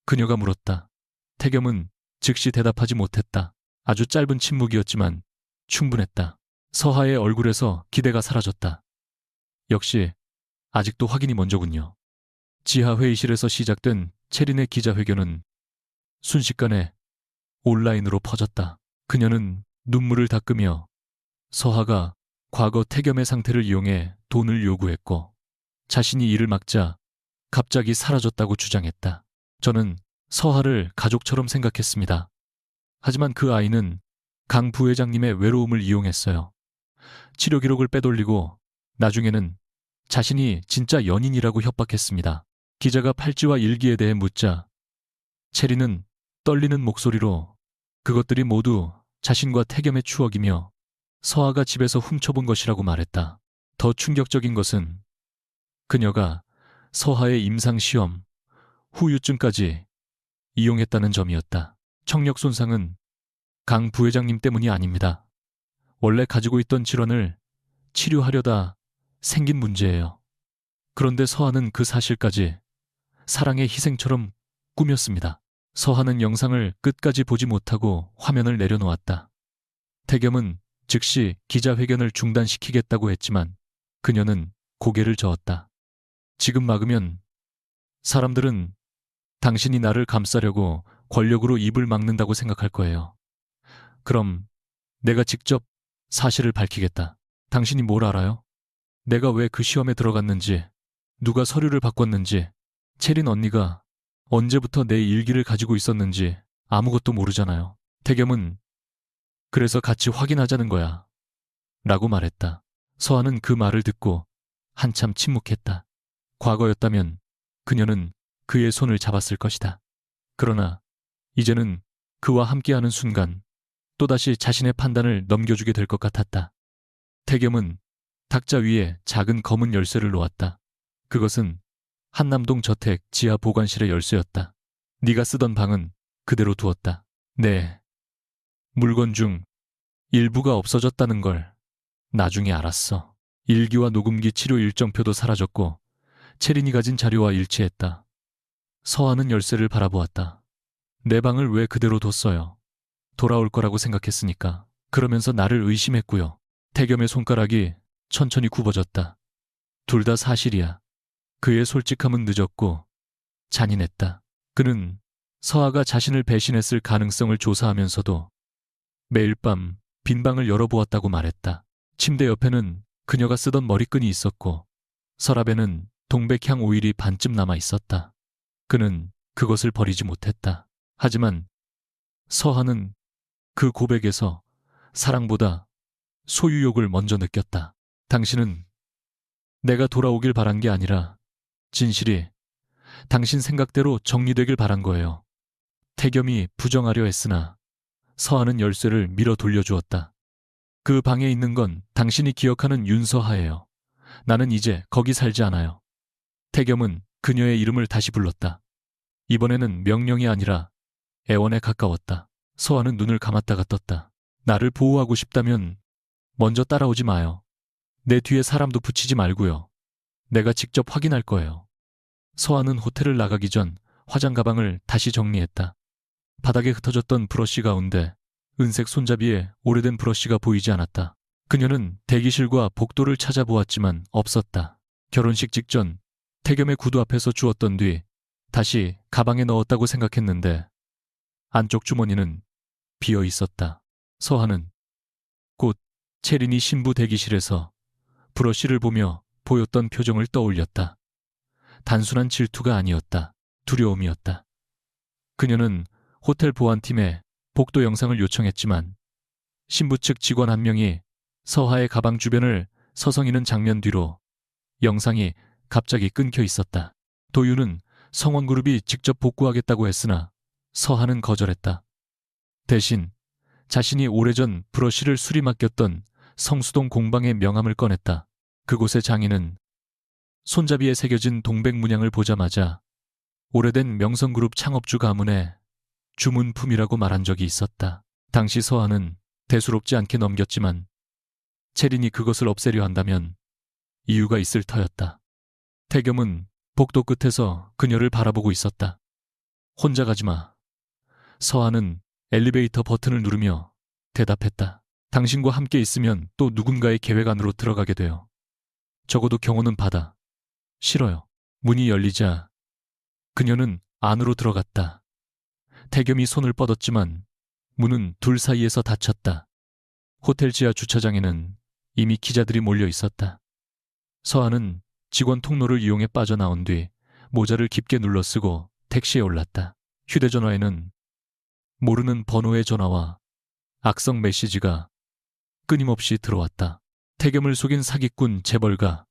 그녀가 물었다. 태겸은 즉시 대답하지 못했다. 아주 짧은 침묵이었지만 충분했다. 서하의 얼굴에서 기대가 사라졌다. 역시 아직도 확인이 먼저군요. 지하 회의실에서 시작된 채린의 기자회견은 순식간에 온라인으로 퍼졌다. 그녀는 눈물을 닦으며 서하가 과거 태겸의 상태를 이용해 돈을 요구했고 자신이 이를 막자 갑자기 사라졌다고 주장했다. 저는 서하를 가족처럼 생각했습니다. 하지만 그 아이는 강 부회장님의 외로움을 이용했어요. 치료 기록을 빼돌리고 나중에는 자신이 진짜 연인이라고 협박했습니다. 기자가 팔찌와 일기에 대해 묻자 채린은 떨리는 목소리로 그것들이 모두 자신과 태겸의 추억이며 서아가 집에서 훔쳐본 것이라고 말했다. 더 충격적인 것은 그녀가 서하의 임상시험, 후유증까지 이용했다는 점이었다. 청력 손상은 강 부회장님 때문이 아닙니다. 원래 가지고 있던 질환을 치료하려다 생긴 문제예요. 그런데 서한은 그 사실까지 사랑의 희생처럼 꾸몄습니다. 서한은 영상을 끝까지 보지 못하고 화면을 내려놓았다. 태겸은 즉시 기자회견을 중단시키겠다고 했지만 그녀는 고개를 저었다. 지금 막으면 사람들은 당신이 나를 감싸려고 권력으로 입을 막는다고 생각할 거예요. 그럼 내가 직접 사실을 밝히겠다. 당신이 뭘 알아요? 내가 왜 그 시험에 들어갔는지, 누가 서류를 바꿨는지, 채린 언니가 언제부터 내 일기를 가지고 있었는지 아무것도 모르잖아요. 태겸은 그래서 같이 확인하자는 거야. 라고 말했다. 서한은 그 말을 듣고 한참 침묵했다. 과거였다면 그녀는 그의 손을 잡았을 것이다. 그러나 이제는 그와 함께하는 순간 또다시 자신의 판단을 넘겨주게 될 것 같았다. 태겸은 탁자 위에 작은 검은 열쇠를 놓았다. 그것은 한남동 저택 지하 보관실의 열쇠였다. 네가 쓰던 방은 그대로 두었다. 네. 물건 중 일부가 없어졌다는 걸 나중에 알았어. 일기와 녹음기 치료 일정표도 사라졌고 채린이 가진 자료와 일치했다. 서한은 열쇠를 바라보았다. 내 방을 왜 그대로 뒀어요? 돌아올 거라고 생각했으니까. 그러면서 나를 의심했고요. 태겸의 손가락이 천천히 굽어졌다. 둘 다 사실이야. 그의 솔직함은 늦었고 잔인했다. 그는 서아가 자신을 배신했을 가능성을 조사하면서도 매일 밤 빈 방을 열어보았다고 말했다. 침대 옆에는 그녀가 쓰던 머리끈이 있었고 서랍에는 동백향 오일이 반쯤 남아 있었다. 그는 그것을 버리지 못했다. 하지만 서한은 그 고백에서 사랑보다 소유욕을 먼저 느꼈다. 당신은 내가 돌아오길 바란 게 아니라 진실이 당신 생각대로 정리되길 바란 거예요. 태겸이 부정하려 했으나 서한은 열쇠를 밀어 돌려주었다. 그 방에 있는 건 당신이 기억하는 윤서하예요. 나는 이제 거기 살지 않아요. 태겸은 그녀의 이름을 다시 불렀다. 이번에는 명령이 아니라 애원에 가까웠다. 서한은 눈을 감았다가 떴다. 나를 보호하고 싶다면 먼저 따라오지 마요. 내 뒤에 사람도 붙이지 말고요. 내가 직접 확인할 거예요. 서한은 호텔을 나가기 전 화장 가방을 다시 정리했다. 바닥에 흩어졌던 브러쉬 가운데 은색 손잡이에 오래된 브러쉬가 보이지 않았다. 그녀는 대기실과 복도를 찾아보았지만 없었다. 결혼식 직전 태겸의 구두 앞에서 주웠던 뒤 다시 가방에 넣었다고 생각했는데 안쪽 주머니는 비어 있었다. 서한은 곧 채린이 신부 대기실에서 브러쉬를 보며 보였던 표정을 떠올렸다. 단순한 질투가 아니었다. 두려움이었다. 그녀는 호텔 보안팀에 복도 영상을 요청했지만 신부 측 직원 한 명이 서하의 가방 주변을 서성이는 장면 뒤로 영상이 갑자기 끊겨 있었다. 도윤은 성원그룹이 직접 복구하겠다고 했으나 서하는 거절했다. 대신 자신이 오래전 브러쉬를 수리 맡겼던 성수동 공방의 명함을 꺼냈다. 그곳의 장인은 손잡이에 새겨진 동백 문양을 보자마자 오래된 명성그룹 창업주 가문의 주문품이라고 말한 적이 있었다. 당시 서한은 대수롭지 않게 넘겼지만 채린이 그것을 없애려 한다면 이유가 있을 터였다. 태겸은 복도 끝에서 그녀를 바라보고 있었다. 혼자 가지 마. 서한은 엘리베이터 버튼을 누르며 대답했다. 당신과 함께 있으면 또 누군가의 계획 안으로 들어가게 돼요. 적어도 경호는 받아. 싫어요. 문이 열리자 그녀는 안으로 들어갔다. 태겸이 손을 뻗었지만 문은 둘 사이에서 닫혔다. 호텔 지하 주차장에는 이미 기자들이 몰려 있었다. 서한은 직원 통로를 이용해 빠져나온 뒤 모자를 깊게 눌러쓰고 택시에 올랐다. 휴대전화에는 모르는 번호의 전화와 악성 메시지가 끊임없이 들어왔다. 태겸을 속인 사기꾼 재벌가,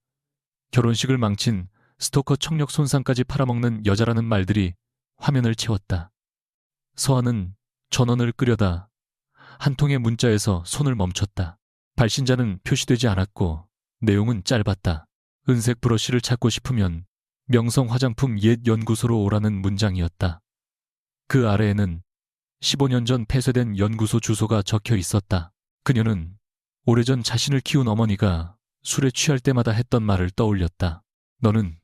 결혼식을 망친 스토커 청력 손상까지 팔아먹는 여자라는 말들이 화면을 채웠다. 서한은 전원을 끄려다 한 통의 문자에서 손을 멈췄다. 발신자는 표시되지 않았고 내용은 짧았다. 은색 브러쉬를 찾고 싶으면 명성 화장품 옛 연구소로 오라는 문장이었다. 그 아래에는 15년 전 폐쇄된 연구소 주소가 적혀 있었다. 그녀는 오래전 자신을 키운 어머니가 술에 취할 때마다 했던 말을 떠올렸다. 너는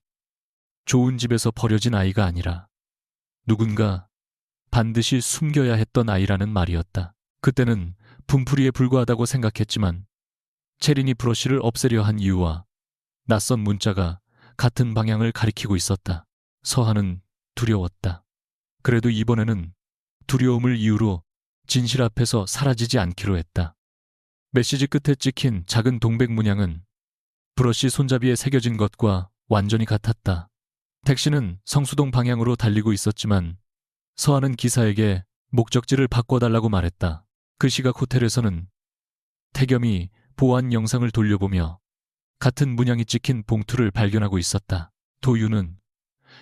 좋은 집에서 버려진 아이가 아니라 누군가 반드시 숨겨야 했던 아이라는 말이었다. 그때는 분풀이에 불과하다고 생각했지만 체린이 브러쉬를 없애려 한 이유와 낯선 문자가 같은 방향을 가리키고 있었다. 서한은 두려웠다. 그래도 이번에는 두려움을 이유로 진실 앞에서 사라지지 않기로 했다. 메시지 끝에 찍힌 작은 동백 문양은 브러쉬 손잡이에 새겨진 것과 완전히 같았다. 택시는 성수동 방향으로 달리고 있었지만 서한은 기사에게 목적지를 바꿔달라고 말했다. 그 시각 호텔에서는 태겸이 보안 영상을 돌려보며 같은 문양이 찍힌 봉투를 발견하고 있었다. 도윤은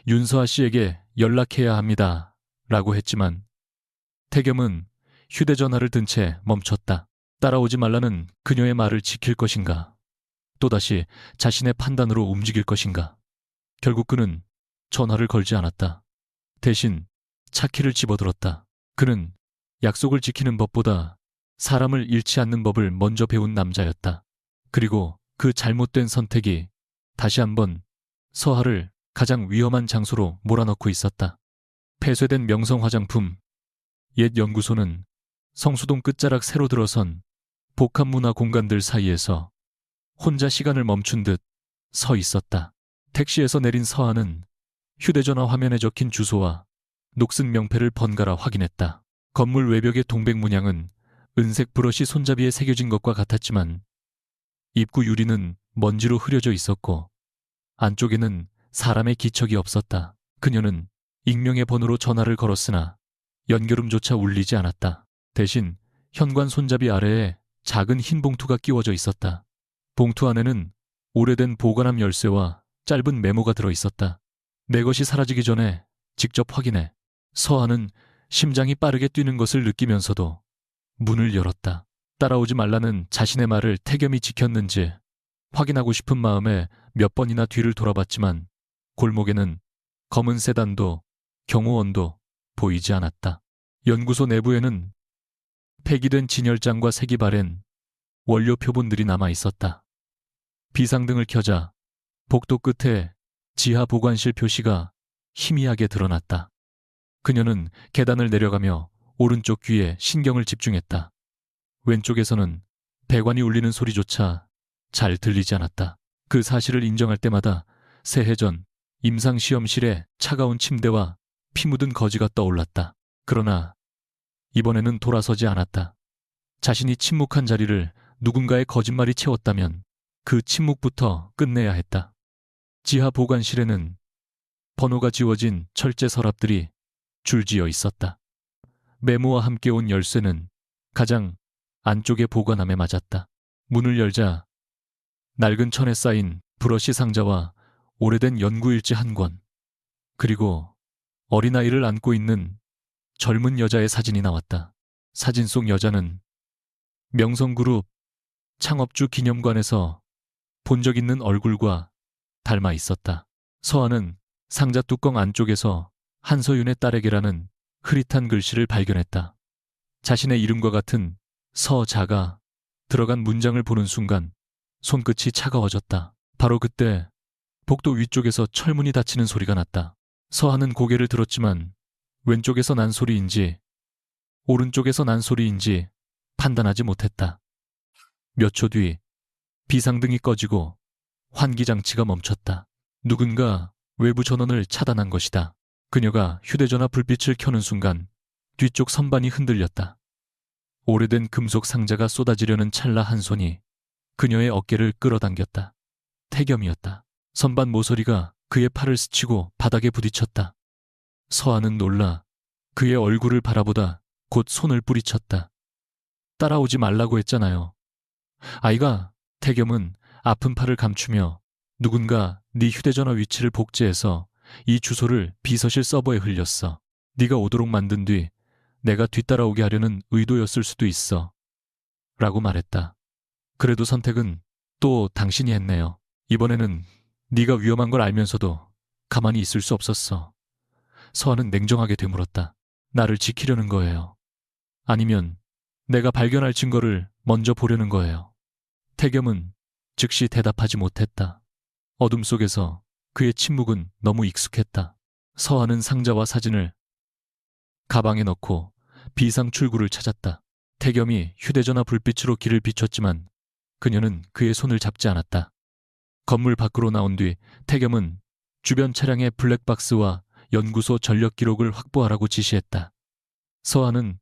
윤서아 씨에게 연락해야 합니다. 라고 했지만 태겸은 휴대전화를 든 채 멈췄다. 따라오지 말라는 그녀의 말을 지킬 것인가? 또다시 자신의 판단으로 움직일 것인가? 결국 그는 전화를 걸지 않았다. 대신 차키를 집어들었다. 그는 약속을 지키는 법보다 사람을 잃지 않는 법을 먼저 배운 남자였다. 그리고 그 잘못된 선택이 다시 한번 서하를 가장 위험한 장소로 몰아넣고 있었다. 폐쇄된 명성 화장품, 옛 연구소는 성수동 끝자락 새로 들어선 복합문화 공간들 사이에서 혼자 시간을 멈춘 듯 서 있었다. 택시에서 내린 서하는 휴대전화 화면에 적힌 주소와 녹슨 명패를 번갈아 확인했다. 건물 외벽의 동백 문양은 은색 브러쉬 손잡이에 새겨진 것과 같았지만 입구 유리는 먼지로 흐려져 있었고 안쪽에는 사람의 기척이 없었다. 그녀는 익명의 번호로 전화를 걸었으나 연결음조차 울리지 않았다. 대신 현관 손잡이 아래에 작은 흰 봉투가 끼워져 있었다. 봉투 안에는 오래된 보관함 열쇠와 짧은 메모가 들어 있었다. 내 것이 사라지기 전에 직접 확인해. 서하는 심장이 빠르게 뛰는 것을 느끼면서도 문을 열었다. 따라오지 말라는 자신의 말을 태겸이 지켰는지 확인하고 싶은 마음에 몇 번이나 뒤를 돌아봤지만 골목에는 검은 세단도 경호원도 보이지 않았다. 연구소 내부에는 폐기된 진열장과 색이 바랜 원료 표본들이 남아 있었다. 비상등을 켜자 복도 끝에 지하 보관실 표시가 희미하게 드러났다. 그녀는 계단을 내려가며 오른쪽 귀에 신경을 집중했다. 왼쪽에서는 배관이 울리는 소리조차 잘 들리지 않았다. 그 사실을 인정할 때마다 새해 전 임상시험실의 차가운 침대와 피 묻은 거지가 떠올랐다. 그러나 이번에는 돌아서지 않았다. 자신이 침묵한 자리를 누군가의 거짓말이 채웠다면 그 침묵부터 끝내야 했다. 지하 보관실에는 번호가 지워진 철제 서랍들이 줄지어 있었다. 메모와 함께 온 열쇠는 가장 안쪽의 보관함에 맞았다. 문을 열자 낡은 천에 쌓인 브러쉬 상자와 오래된 연구일지 한 권, 그리고 어린아이를 안고 있는 젊은 여자의 사진이 나왔다. 사진 속 여자는 명성그룹 창업주 기념관에서 본 적 있는 얼굴과 닮아 있었다. 서하는 상자 뚜껑 안쪽에서 한서윤의 딸에게라는 흐릿한 글씨를 발견했다. 자신의 이름과 같은 서자가 들어간 문장을 보는 순간 손끝이 차가워졌다. 바로 그때 복도 위쪽에서 철문이 닫히는 소리가 났다. 서하는 고개를 들었지만 왼쪽에서 난 소리인지 오른쪽에서 난 소리인지 판단하지 못했다. 몇 초 뒤 비상등이 꺼지고 환기장치가 멈췄다. 누군가 외부 전원을 차단한 것이다. 그녀가 휴대전화 불빛을 켜는 순간 뒤쪽 선반이 흔들렸다. 오래된 금속 상자가 쏟아지려는 찰나 한 손이 그녀의 어깨를 끌어당겼다. 태겸이었다. 선반 모서리가 그의 팔을 스치고 바닥에 부딪혔다. 서하는 놀라 그의 얼굴을 바라보다 곧 손을 뿌리쳤다. 따라오지 말라고 했잖아요. 아이가. 태겸은 아픈 팔을 감추며 누군가 네 휴대전화 위치를 복제해서 이 주소를 비서실 서버에 흘렸어. 네가 오도록 만든 뒤 내가 뒤따라오게 하려는 의도였을 수도 있어. 라고 말했다. 그래도 선택은 또 당신이 했네요. 이번에는 네가 위험한 걸 알면서도 가만히 있을 수 없었어. 서하는 냉정하게 되물었다. 나를 지키려는 거예요. 아니면 내가 발견할 증거를 먼저 보려는 거예요. 태겸은 즉시 대답하지 못했다. 어둠 속에서 그의 침묵은 너무 익숙했다. 서하는 상자와 사진을 가방에 넣고 비상 출구를 찾았다. 태겸이 휴대전화 불빛으로 길을 비췄지만 그녀는 그의 손을 잡지 않았다. 건물 밖으로 나온 뒤 태겸은 주변 차량의 블랙박스와 연구소 전력 기록을 확보하라고 지시했다. 서하는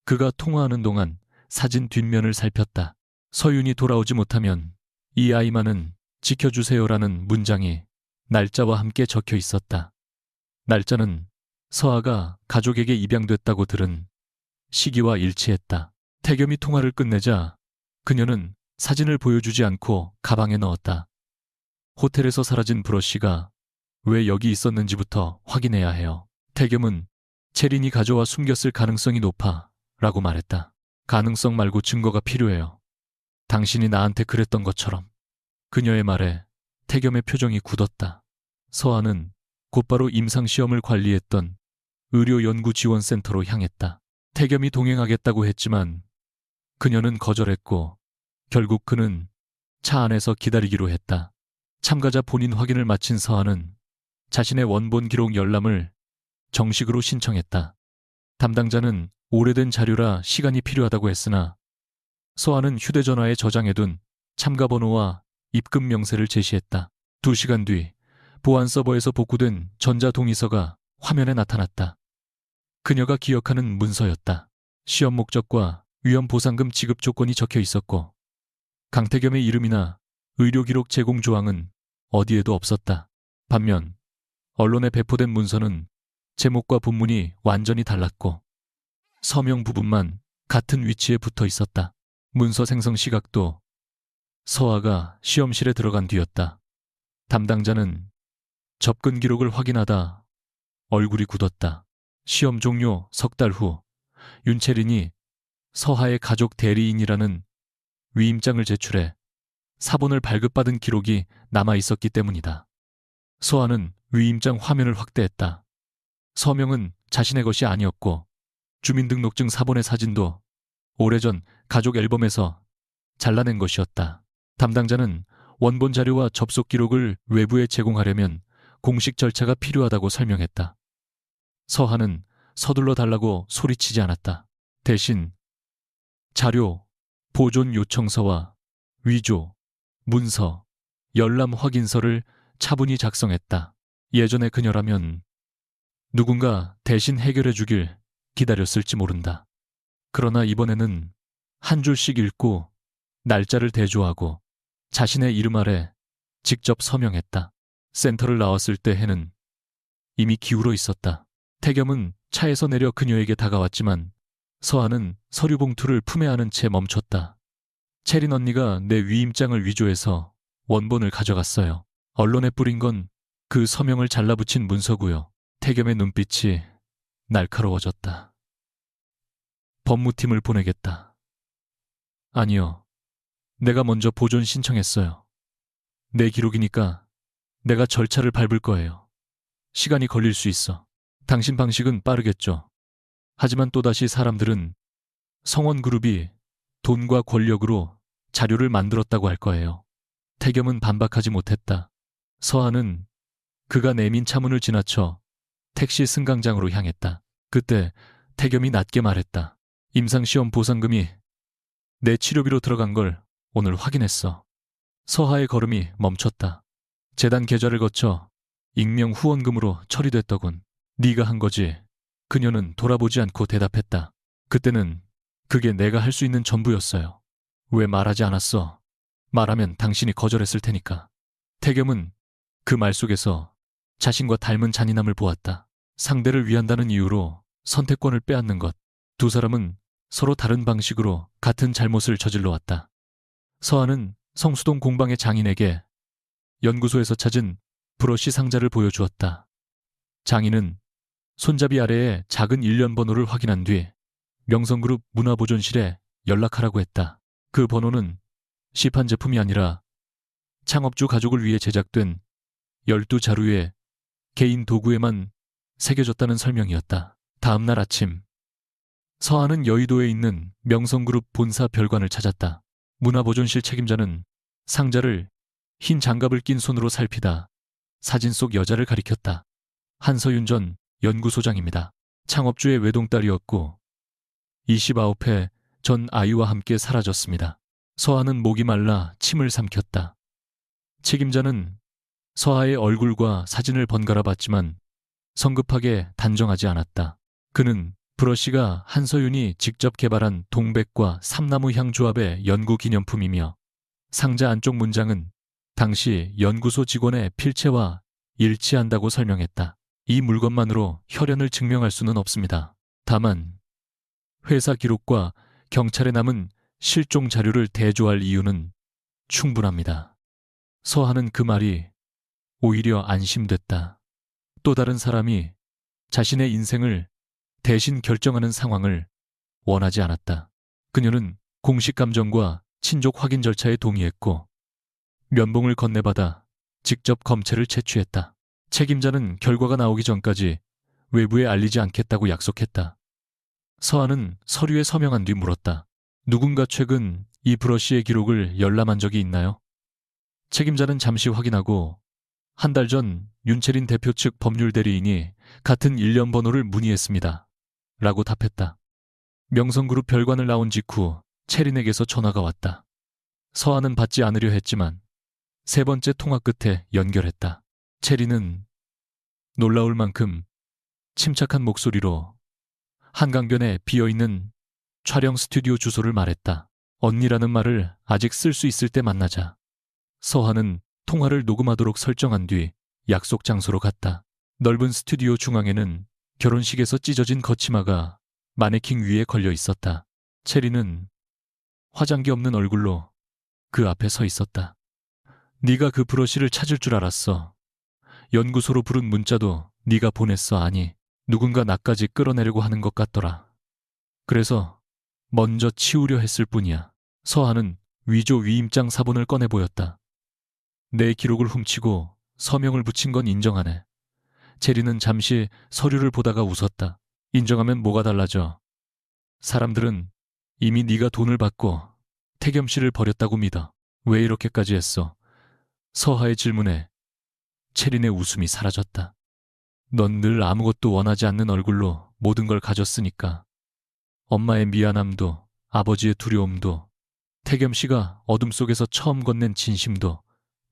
그가 통화하는 동안 사진 뒷면을 살폈다. 서윤이 돌아오지 못하면 이 아이만은 지켜주세요라는 문장이 날짜와 함께 적혀 있었다. 날짜는 서하가 가족에게 입양됐다고 들은 시기와 일치했다. 태겸이 통화를 끝내자 그녀는 사진을 보여주지 않고 가방에 넣었다. 호텔에서 사라진 브러쉬가 왜 여기 있었는지부터 확인해야 해요. 태겸은 체린이 가져와 숨겼을 가능성이 높아 라고 말했다. 가능성 말고 증거가 필요해요. 당신이 나한테 그랬던 것처럼. 그녀의 말에 태겸의 표정이 굳었다. 서하는 곧바로 임상시험을 관리했던 의료연구지원센터로 향했다. 태겸이 동행하겠다고 했지만 그녀는 거절했고 결국 그는 차 안에서 기다리기로 했다. 참가자 본인 확인을 마친 서하는 자신의 원본 기록 열람을 정식으로 신청했다. 담당자는 오래된 자료라 시간이 필요하다고 했으나 서하는 휴대전화에 저장해둔 참가 번호와 입금 명세를 제시했다. 2시간 뒤 보안 서버에서 복구된 전자동의서가 화면에 나타났다. 그녀가 기억하는 문서였다. 시험 목적과 위험보상금 지급 조건이 적혀 있었고 강태겸의 이름이나 의료기록 제공 조항은 어디에도 없었다. 반면 언론에 배포된 문서는 제목과 본문이 완전히 달랐고 서명 부분만 같은 위치에 붙어 있었다. 문서 생성 시각도 서하가 시험실에 들어간 뒤였다. 담당자는 접근 기록을 확인하다 얼굴이 굳었다. 시험 종료 석 달 후 윤채린이 서하의 가족 대리인이라는 위임장을 제출해 사본을 발급받은 기록이 남아 있었기 때문이다. 서하는 위임장 화면을 확대했다. 서명은 자신의 것이 아니었고 주민등록증 사본의 사진도 오래전 가족 앨범에서 잘라낸 것이었다. 담당자는 원본 자료와 접속 기록을 외부에 제공하려면 공식 절차가 필요하다고 설명했다. 서하는 서둘러 달라고 소리치지 않았다. 대신 자료, 보존 요청서와 위조, 문서, 열람 확인서를 차분히 작성했다. 예전에 그녀라면 누군가 대신 해결해 주길 기다렸을지 모른다. 그러나 이번에는 한 줄씩 읽고 날짜를 대조하고 자신의 이름 아래 직접 서명했다. 센터를 나왔을 때 해는 이미 기울어 있었다. 태겸은 차에서 내려 그녀에게 다가왔지만 서하는 서류 봉투를 품에 안은 채 멈췄다. 채린 언니가 내 위임장을 위조해서 원본을 가져갔어요. 언론에 뿌린 건 그 서명을 잘라붙인 문서고요. 태겸의 눈빛이 날카로워졌다. 법무팀을 보내겠다. 아니요. 내가 먼저 보존 신청했어요. 내 기록이니까 내가 절차를 밟을 거예요. 시간이 걸릴 수 있어. 당신 방식은 빠르겠죠. 하지만 또다시 사람들은 성원그룹이 돈과 권력으로 자료를 만들었다고 할 거예요. 태겸은 반박하지 못했다. 서하는 그가 내민 차문을 지나쳐 택시 승강장으로 향했다. 그때 태겸이 낮게 말했다. 임상시험 보상금이 내 치료비로 들어간 걸 오늘 확인했어. 서하의 걸음이 멈췄다. 재단 계좌를 거쳐 익명 후원금으로 처리됐더군. 네가 한 거지. 그녀는 돌아보지 않고 대답했다. 그때는 그게 내가 할 수 있는 전부였어요. 왜 말하지 않았어? 말하면 당신이 거절했을 테니까. 태겸은 그 말 속에서 자신과 닮은 잔인함을 보았다. 상대를 위한다는 이유로 선택권을 빼앗는 것. 두 사람은 서로 다른 방식으로 같은 잘못을 저질러 왔다. 서하는 성수동 공방의 장인에게 연구소에서 찾은 브러쉬 상자를 보여주었다. 장인은 손잡이 아래에 작은 일련 번호를 확인한 뒤 명성그룹 문화보존실에 연락하라고 했다. 그 번호는 시판 제품이 아니라 창업주 가족을 위해 제작된 12자루의 개인 도구에만 새겨졌다는 설명이었다. 다음 날 아침, 서하는 여의도에 있는 명성그룹 본사 별관을 찾았다. 문화보존실 책임자는 상자를 흰 장갑을 낀 손으로 살피다 사진 속 여자를 가리켰다. 한서윤 전 연구소장입니다. 창업주의 외동딸이었고 29회 전 아이와 함께 사라졌습니다. 서하는 목이 말라 침을 삼켰다. 책임자는 서하의 얼굴과 사진을 번갈아 봤지만 성급하게 단정하지 않았다. 그는 브러쉬가 한서윤이 직접 개발한 동백과 삼나무 향 조합의 연구 기념품이며 상자 안쪽 문장은 당시 연구소 직원의 필체와 일치한다고 설명했다. 이 물건만으로 혈연을 증명할 수는 없습니다. 다만 회사 기록과 경찰에 남은 실종 자료를 대조할 이유는 충분합니다. 서하는 그 말이 오히려 안심됐다. 또 다른 사람이 자신의 인생을 대신 결정하는 상황을 원하지 않았다. 그녀는 공식 감정과 친족 확인 절차에 동의했고 면봉을 건네받아 직접 검체를 채취했다. 책임자는 결과가 나오기 전까지 외부에 알리지 않겠다고 약속했다. 서하는 서류에 서명한 뒤 물었다. 누군가 최근 이 브러쉬의 기록을 열람한 적이 있나요? 책임자는 잠시 확인하고 한 달 전 윤채린 대표 측 법률 대리인이 같은 일련 번호를 문의했습니다. 라고 답했다. 명성그룹 별관을 나온 직후 채린에게서 전화가 왔다. 서하는 받지 않으려 했지만 세 번째 통화 끝에 연결했다. 채린은 놀라울 만큼 침착한 목소리로 한강변에 비어있는 촬영 스튜디오 주소를 말했다. 언니라는 말을 아직 쓸 수 있을 때 만나자. 서하는 통화를 녹음하도록 설정한 뒤 약속 장소로 갔다. 넓은 스튜디오 중앙에는 결혼식에서 찢어진 거치마가 마네킹 위에 걸려 있었다. 체리는 화장기 없는 얼굴로 그 앞에 서 있었다. 네가 그 브러쉬를 찾을 줄 알았어. 연구소로 부른 문자도 네가 보냈어. 아니, 누군가 나까지 끌어내려고 하는 것 같더라. 그래서 먼저 치우려 했을 뿐이야. 서하는 위조 위임장 사본을 꺼내 보였다. 내 기록을 훔치고 서명을 붙인 건 인정하네. 체리는 잠시 서류를 보다가 웃었다. 인정하면 뭐가 달라져. 사람들은 이미 네가 돈을 받고 태겸 씨를 버렸다고 믿어. 왜 이렇게까지 했어? 서하의 질문에 체린의 웃음이 사라졌다. 넌 늘 아무것도 원하지 않는 얼굴로 모든 걸 가졌으니까. 엄마의 미안함도 아버지의 두려움도 태겸 씨가 어둠 속에서 처음 건넨 진심도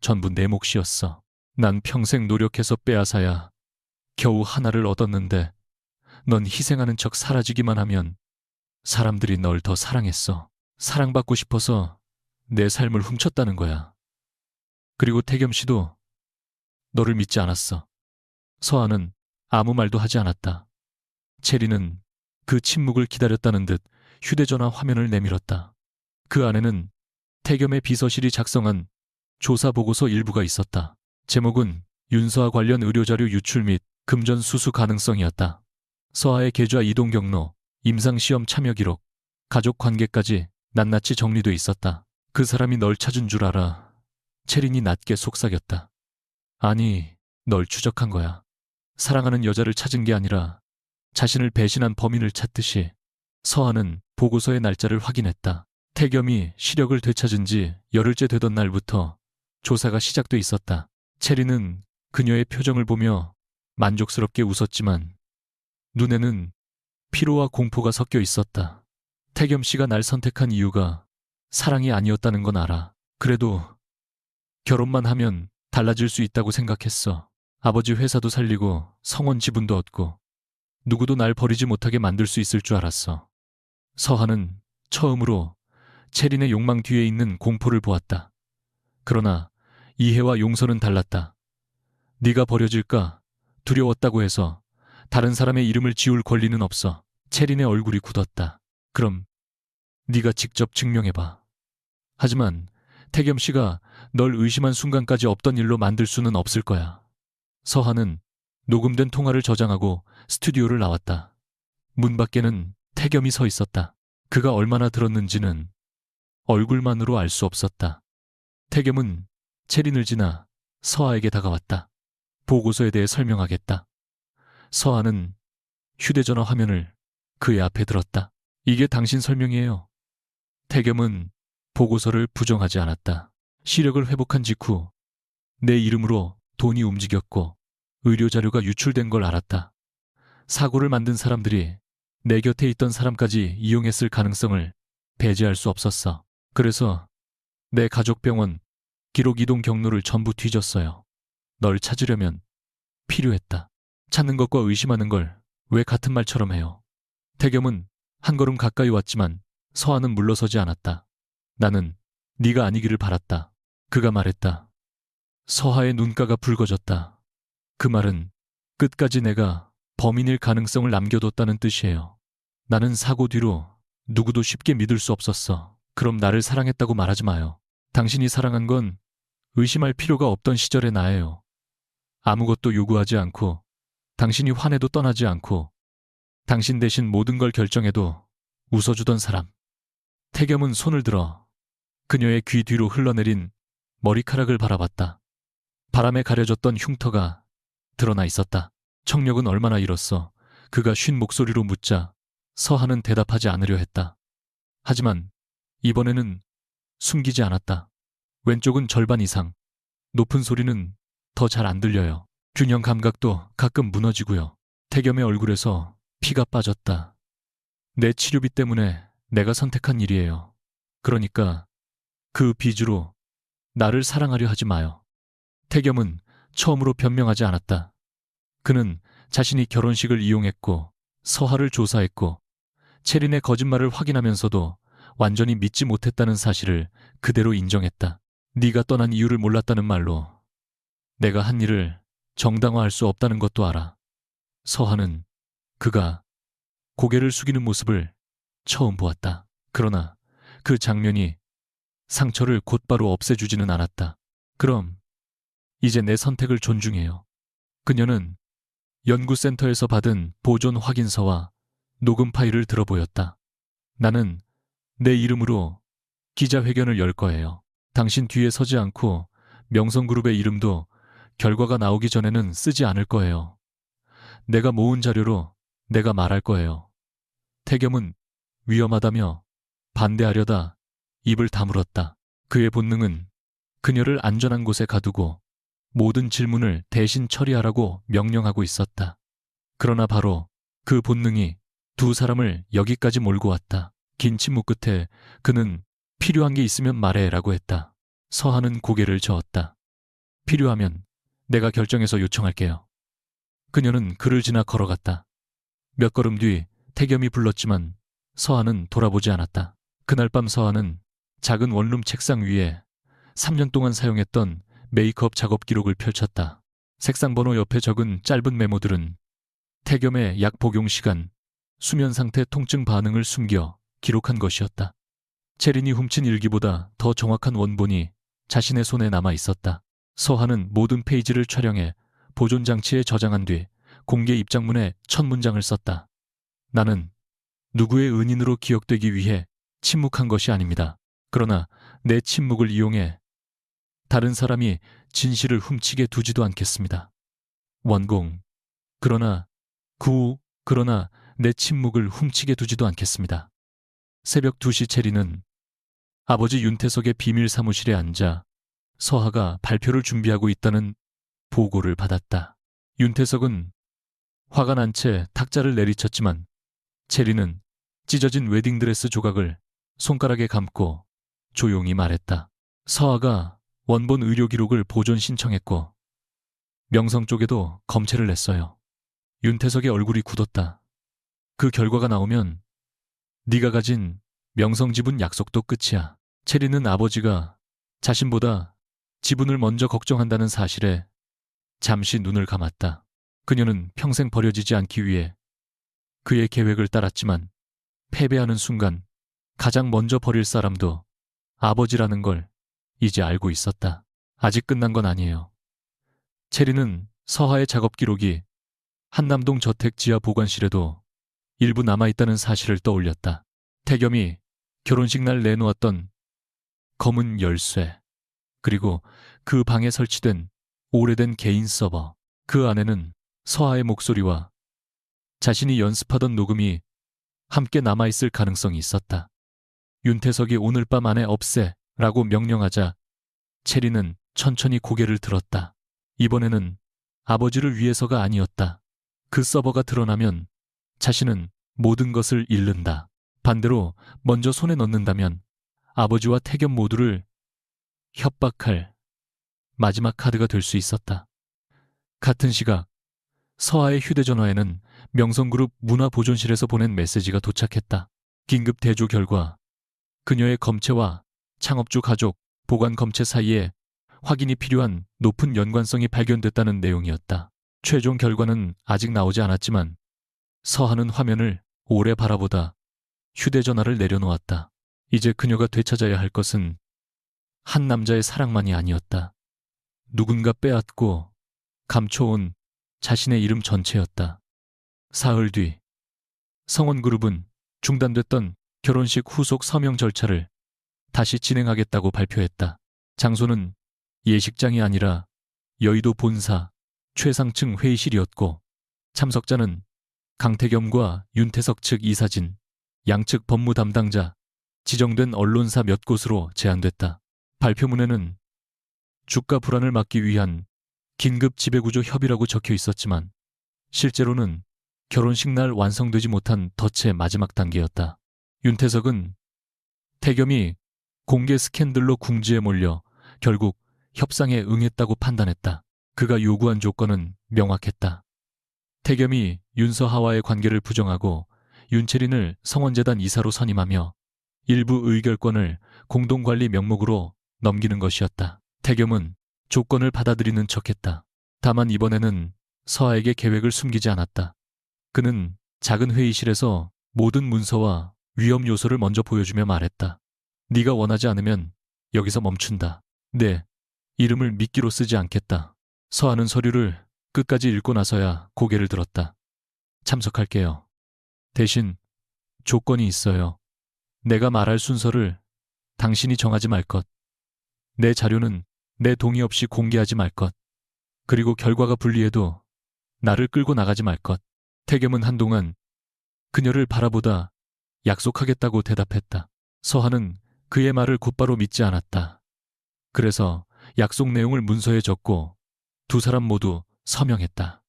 전부 내 몫이었어. 난 평생 노력해서 빼앗아야 겨우 하나를 얻었는데 넌 희생하는 척 사라지기만 하면 사람들이 널 더 사랑했어. 사랑받고 싶어서 내 삶을 훔쳤다는 거야. 그리고 태겸 씨도 너를 믿지 않았어. 서하는 아무 말도 하지 않았다. 체리는 그 침묵을 기다렸다는 듯 휴대전화 화면을 내밀었다. 그 안에는 태겸의 비서실이 작성한 조사 보고서 일부가 있었다. 제목은 윤서와 관련 의료자료 유출 및 금전 수수 가능성이었다. 서하의 계좌 이동 경로, 임상시험 참여 기록, 가족 관계까지 낱낱이 정리돼 있었다. 그 사람이 널 찾은 줄 알아. 체린이 낮게 속삭였다. 아니, 널 추적한 거야. 사랑하는 여자를 찾은 게 아니라 자신을 배신한 범인을 찾듯이. 서하는 보고서의 날짜를 확인했다. 태겸이 시력을 되찾은 지 열흘째 되던 날부터 조사가 시작돼 있었다. 체리는 그녀의 표정을 보며 만족스럽게 웃었지만 눈에는 피로와 공포가 섞여 있었다. 태겸 씨가 날 선택한 이유가 사랑이 아니었다는 건 알아. 그래도 결혼만 하면 달라질 수 있다고 생각했어. 아버지 회사도 살리고 성원 지분도 얻고 누구도 날 버리지 못하게 만들 수 있을 줄 알았어. 서하는 처음으로 체린의 욕망 뒤에 있는 공포를 보았다. 그러나 이해와 용서는 달랐다. 네가 버려질까 두려웠다고 해서 다른 사람의 이름을 지울 권리는 없어. 체린의 얼굴이 굳었다. 그럼 네가 직접 증명해봐. 하지만 태겸 씨가 널 의심한 순간까지 없던 일로 만들 수는 없을 거야. 서하는 녹음된 통화를 저장하고 스튜디오를 나왔다. 문 밖에는 태겸이 서 있었다. 그가 얼마나 들었는지는 얼굴만으로 알 수 없었다. 태겸은 체린을 지나 서하에게 다가왔다. 보고서에 대해 설명하겠다. 서하는 휴대전화 화면을 그의 앞에 들었다. 이게 당신 설명이에요. 태겸은 보고서를 부정하지 않았다. 시력을 회복한 직후 내 이름으로 돈이 움직였고 의료자료가 유출된 걸 알았다. 사고를 만든 사람들이 내 곁에 있던 사람까지 이용했을 가능성을 배제할 수 없었어. 그래서 내 가족병원 기록 이동 경로를 전부 뒤졌어요. 널 찾으려면 필요했다. 찾는 것과 의심하는 걸 왜 같은 말처럼 해요? 태겸은 한 걸음 가까이 왔지만 서한은 물러서지 않았다. 나는 네가 아니기를 바랐다. 그가 말했다. 서하의 눈가가 붉어졌다. 그 말은 끝까지 내가 범인일 가능성을 남겨뒀다는 뜻이에요. 나는 사고 뒤로 누구도 쉽게 믿을 수 없었어. 그럼 나를 사랑했다고 말하지 마요. 당신이 사랑한 건 의심할 필요가 없던 시절의 나예요. 아무것도 요구하지 않고 당신이 화내도 떠나지 않고 당신 대신 모든 걸 결정해도 웃어주던 사람. 태겸은 손을 들어 그녀의 귀 뒤로 흘러내린 머리카락을 바라봤다. 바람에 가려졌던 흉터가 드러나 있었다. 청력은 얼마나 잃었어? 그가 쉰 목소리로 묻자 서하는 대답하지 않으려 했다. 하지만 이번에는 숨기지 않았다. 왼쪽은 절반 이상, 높은 소리는 더 잘 안 들려요. 균형 감각도 가끔 무너지고요. 태겸의 얼굴에서 피가 빠졌다. 내 치료비 때문에 내가 선택한 일이에요. 그러니까 그 빚으로 나를 사랑하려 하지 마요. 태겸은 처음으로 변명하지 않았다. 그는 자신이 결혼식을 이용했고 서하를 조사했고 체린의 거짓말을 확인하면서도 완전히 믿지 못했다는 사실을 그대로 인정했다. 네가 떠난 이유를 몰랐다는 말로 내가 한 일을 정당화할 수 없다는 것도 알아. 서하는 그가 고개를 숙이는 모습을 처음 보았다. 그러나 그 장면이 상처를 곧바로 없애주지는 않았다. 그럼 이제 내 선택을 존중해요. 그녀는 연구센터에서 받은 보존 확인서와 녹음 파일을 들어보였다. 나는 내 이름으로 기자회견을 열 거예요. 당신 뒤에 서지 않고 명성그룹의 이름도 결과가 나오기 전에는 쓰지 않을 거예요. 내가 모은 자료로 내가 말할 거예요. 태겸은 위험하다며 반대하려다 입을 다물었다. 그의 본능은 그녀를 안전한 곳에 가두고 모든 질문을 대신 처리하라고 명령하고 있었다. 그러나 바로 그 본능이 두 사람을 여기까지 몰고 왔다. 긴 침묵 끝에 그는 필요한 게 있으면 말해라고 했다. 서하는 고개를 저었다. 필요하면 내가 결정해서 요청할게요. 그녀는 그를 지나 걸어갔다. 몇 걸음 뒤 태겸이 불렀지만 서하는 돌아보지 않았다. 그날 밤 서하는 작은 원룸 책상 위에 3년 동안 사용했던 메이크업 작업 기록을 펼쳤다. 색상 번호 옆에 적은 짧은 메모들은 태겸의 약 복용 시간, 수면 상태 통증 반응을 숨겨 기록한 것이었다. 체린이 훔친 일기보다 더 정확한 원본이 자신의 손에 남아 있었다. 서하는 모든 페이지를 촬영해 보존 장치에 저장한 뒤 공개 입장문에 첫 문장을 썼다. 나는 누구의 은인으로 기억되기 위해 침묵한 것이 아닙니다. 그러나 내 침묵을 이용해 다른 사람이 진실을 훔치게 두지도 않겠습니다. 원공. 그러나 내 침묵을 훔치게 두지도 않겠습니다. 새벽 2시 체리는 아버지 윤태석의 비밀 사무실에 앉아 서하가 발표를 준비하고 있다는 보고를 받았다. 윤태석은 화가 난 채 탁자를 내리쳤지만 체리는 찢어진 웨딩드레스 조각을 손가락에 감고 조용히 말했다. 서하가 원본 의료 기록을 보존 신청했고 명성 쪽에도 검체를 냈어요. 윤태석의 얼굴이 굳었다. 그 결과가 나오면 네가 가진 명성 지분 약속도 끝이야. 체리는 아버지가 자신보다 지분을 먼저 걱정한다는 사실에 잠시 눈을 감았다. 그녀는 평생 버려지지 않기 위해 그의 계획을 따랐지만 패배하는 순간 가장 먼저 버릴 사람도 아버지라는 걸 이제 알고 있었다. 아직 끝난 건 아니에요. 체리는 서하의 작업 기록이 한남동 저택 지하 보관실에도 일부 남아있다는 사실을 떠올렸다. 태겸이 결혼식 날 내놓았던 검은 열쇠, 그리고 그 방에 설치된 오래된 개인 서버, 그 안에는 서하의 목소리와 자신이 연습하던 녹음이 함께 남아있을 가능성이 있었다. 윤태석이 오늘 밤 안에 없애 라고 명령하자 체리는 천천히 고개를 들었다. 이번에는 아버지를 위해서가 아니었다. 그 서버가 드러나면 자신은 모든 것을 잃는다. 반대로 먼저 손에 넣는다면 아버지와 태겸 모두를 협박할 마지막 카드가 될 수 있었다. 같은 시각 서아의 휴대전화에는 명성그룹 문화보존실에서 보낸 메시지가 도착했다. 긴급 대조 결과 그녀의 검체와 창업주 가족, 보관 검체 사이에 확인이 필요한 높은 연관성이 발견됐다는 내용이었다. 최종 결과는 아직 나오지 않았지만 서하는 화면을 오래 바라보다 휴대전화를 내려놓았다. 이제 그녀가 되찾아야 할 것은 한 남자의 사랑만이 아니었다. 누군가 빼앗고 감춰온 자신의 이름 전체였다. 사흘 뒤 성원그룹은 중단됐던 결혼식 후속 서명 절차를 다시 진행하겠다고 발표했다. 장소는 예식장이 아니라 여의도 본사 최상층 회의실이었고 참석자는 강태겸과 윤태석 측 이사진, 양측 법무 담당자, 지정된 언론사 몇 곳으로 제한됐다. 발표문에는 주가 불안을 막기 위한 긴급 지배구조 협의라고 적혀 있었지만 실제로는 결혼식 날 완성되지 못한 덫의 마지막 단계였다. 윤태석은 태겸이 공개 스캔들로 궁지에 몰려 결국 협상에 응했다고 판단했다. 그가 요구한 조건은 명확했다. 태겸이 윤서하와의 관계를 부정하고 윤채린을 성원재단 이사로 선임하며 일부 의결권을 공동관리 명목으로 넘기는 것이었다. 태겸은 조건을 받아들이는 척했다. 다만 이번에는 서아에게 계획을 숨기지 않았다. 그는 작은 회의실에서 모든 문서와 위험 요소를 먼저 보여주며 말했다. 네가 원하지 않으면 여기서 멈춘다. 네, 이름을 미끼로 쓰지 않겠다. 서아는 서류를 끝까지 읽고 나서야 고개를 들었다. 참석할게요. 대신 조건이 있어요. 내가 말할 순서를 당신이 정하지 말 것. 내 자료는 내 동의 없이 공개하지 말 것. 그리고 결과가 불리해도 나를 끌고 나가지 말 것. 태겸은 한동안 그녀를 바라보다 약속하겠다고 대답했다. 서하는 그의 말을 곧바로 믿지 않았다. 그래서 약속 내용을 문서에 적고 두 사람 모두 서명했다.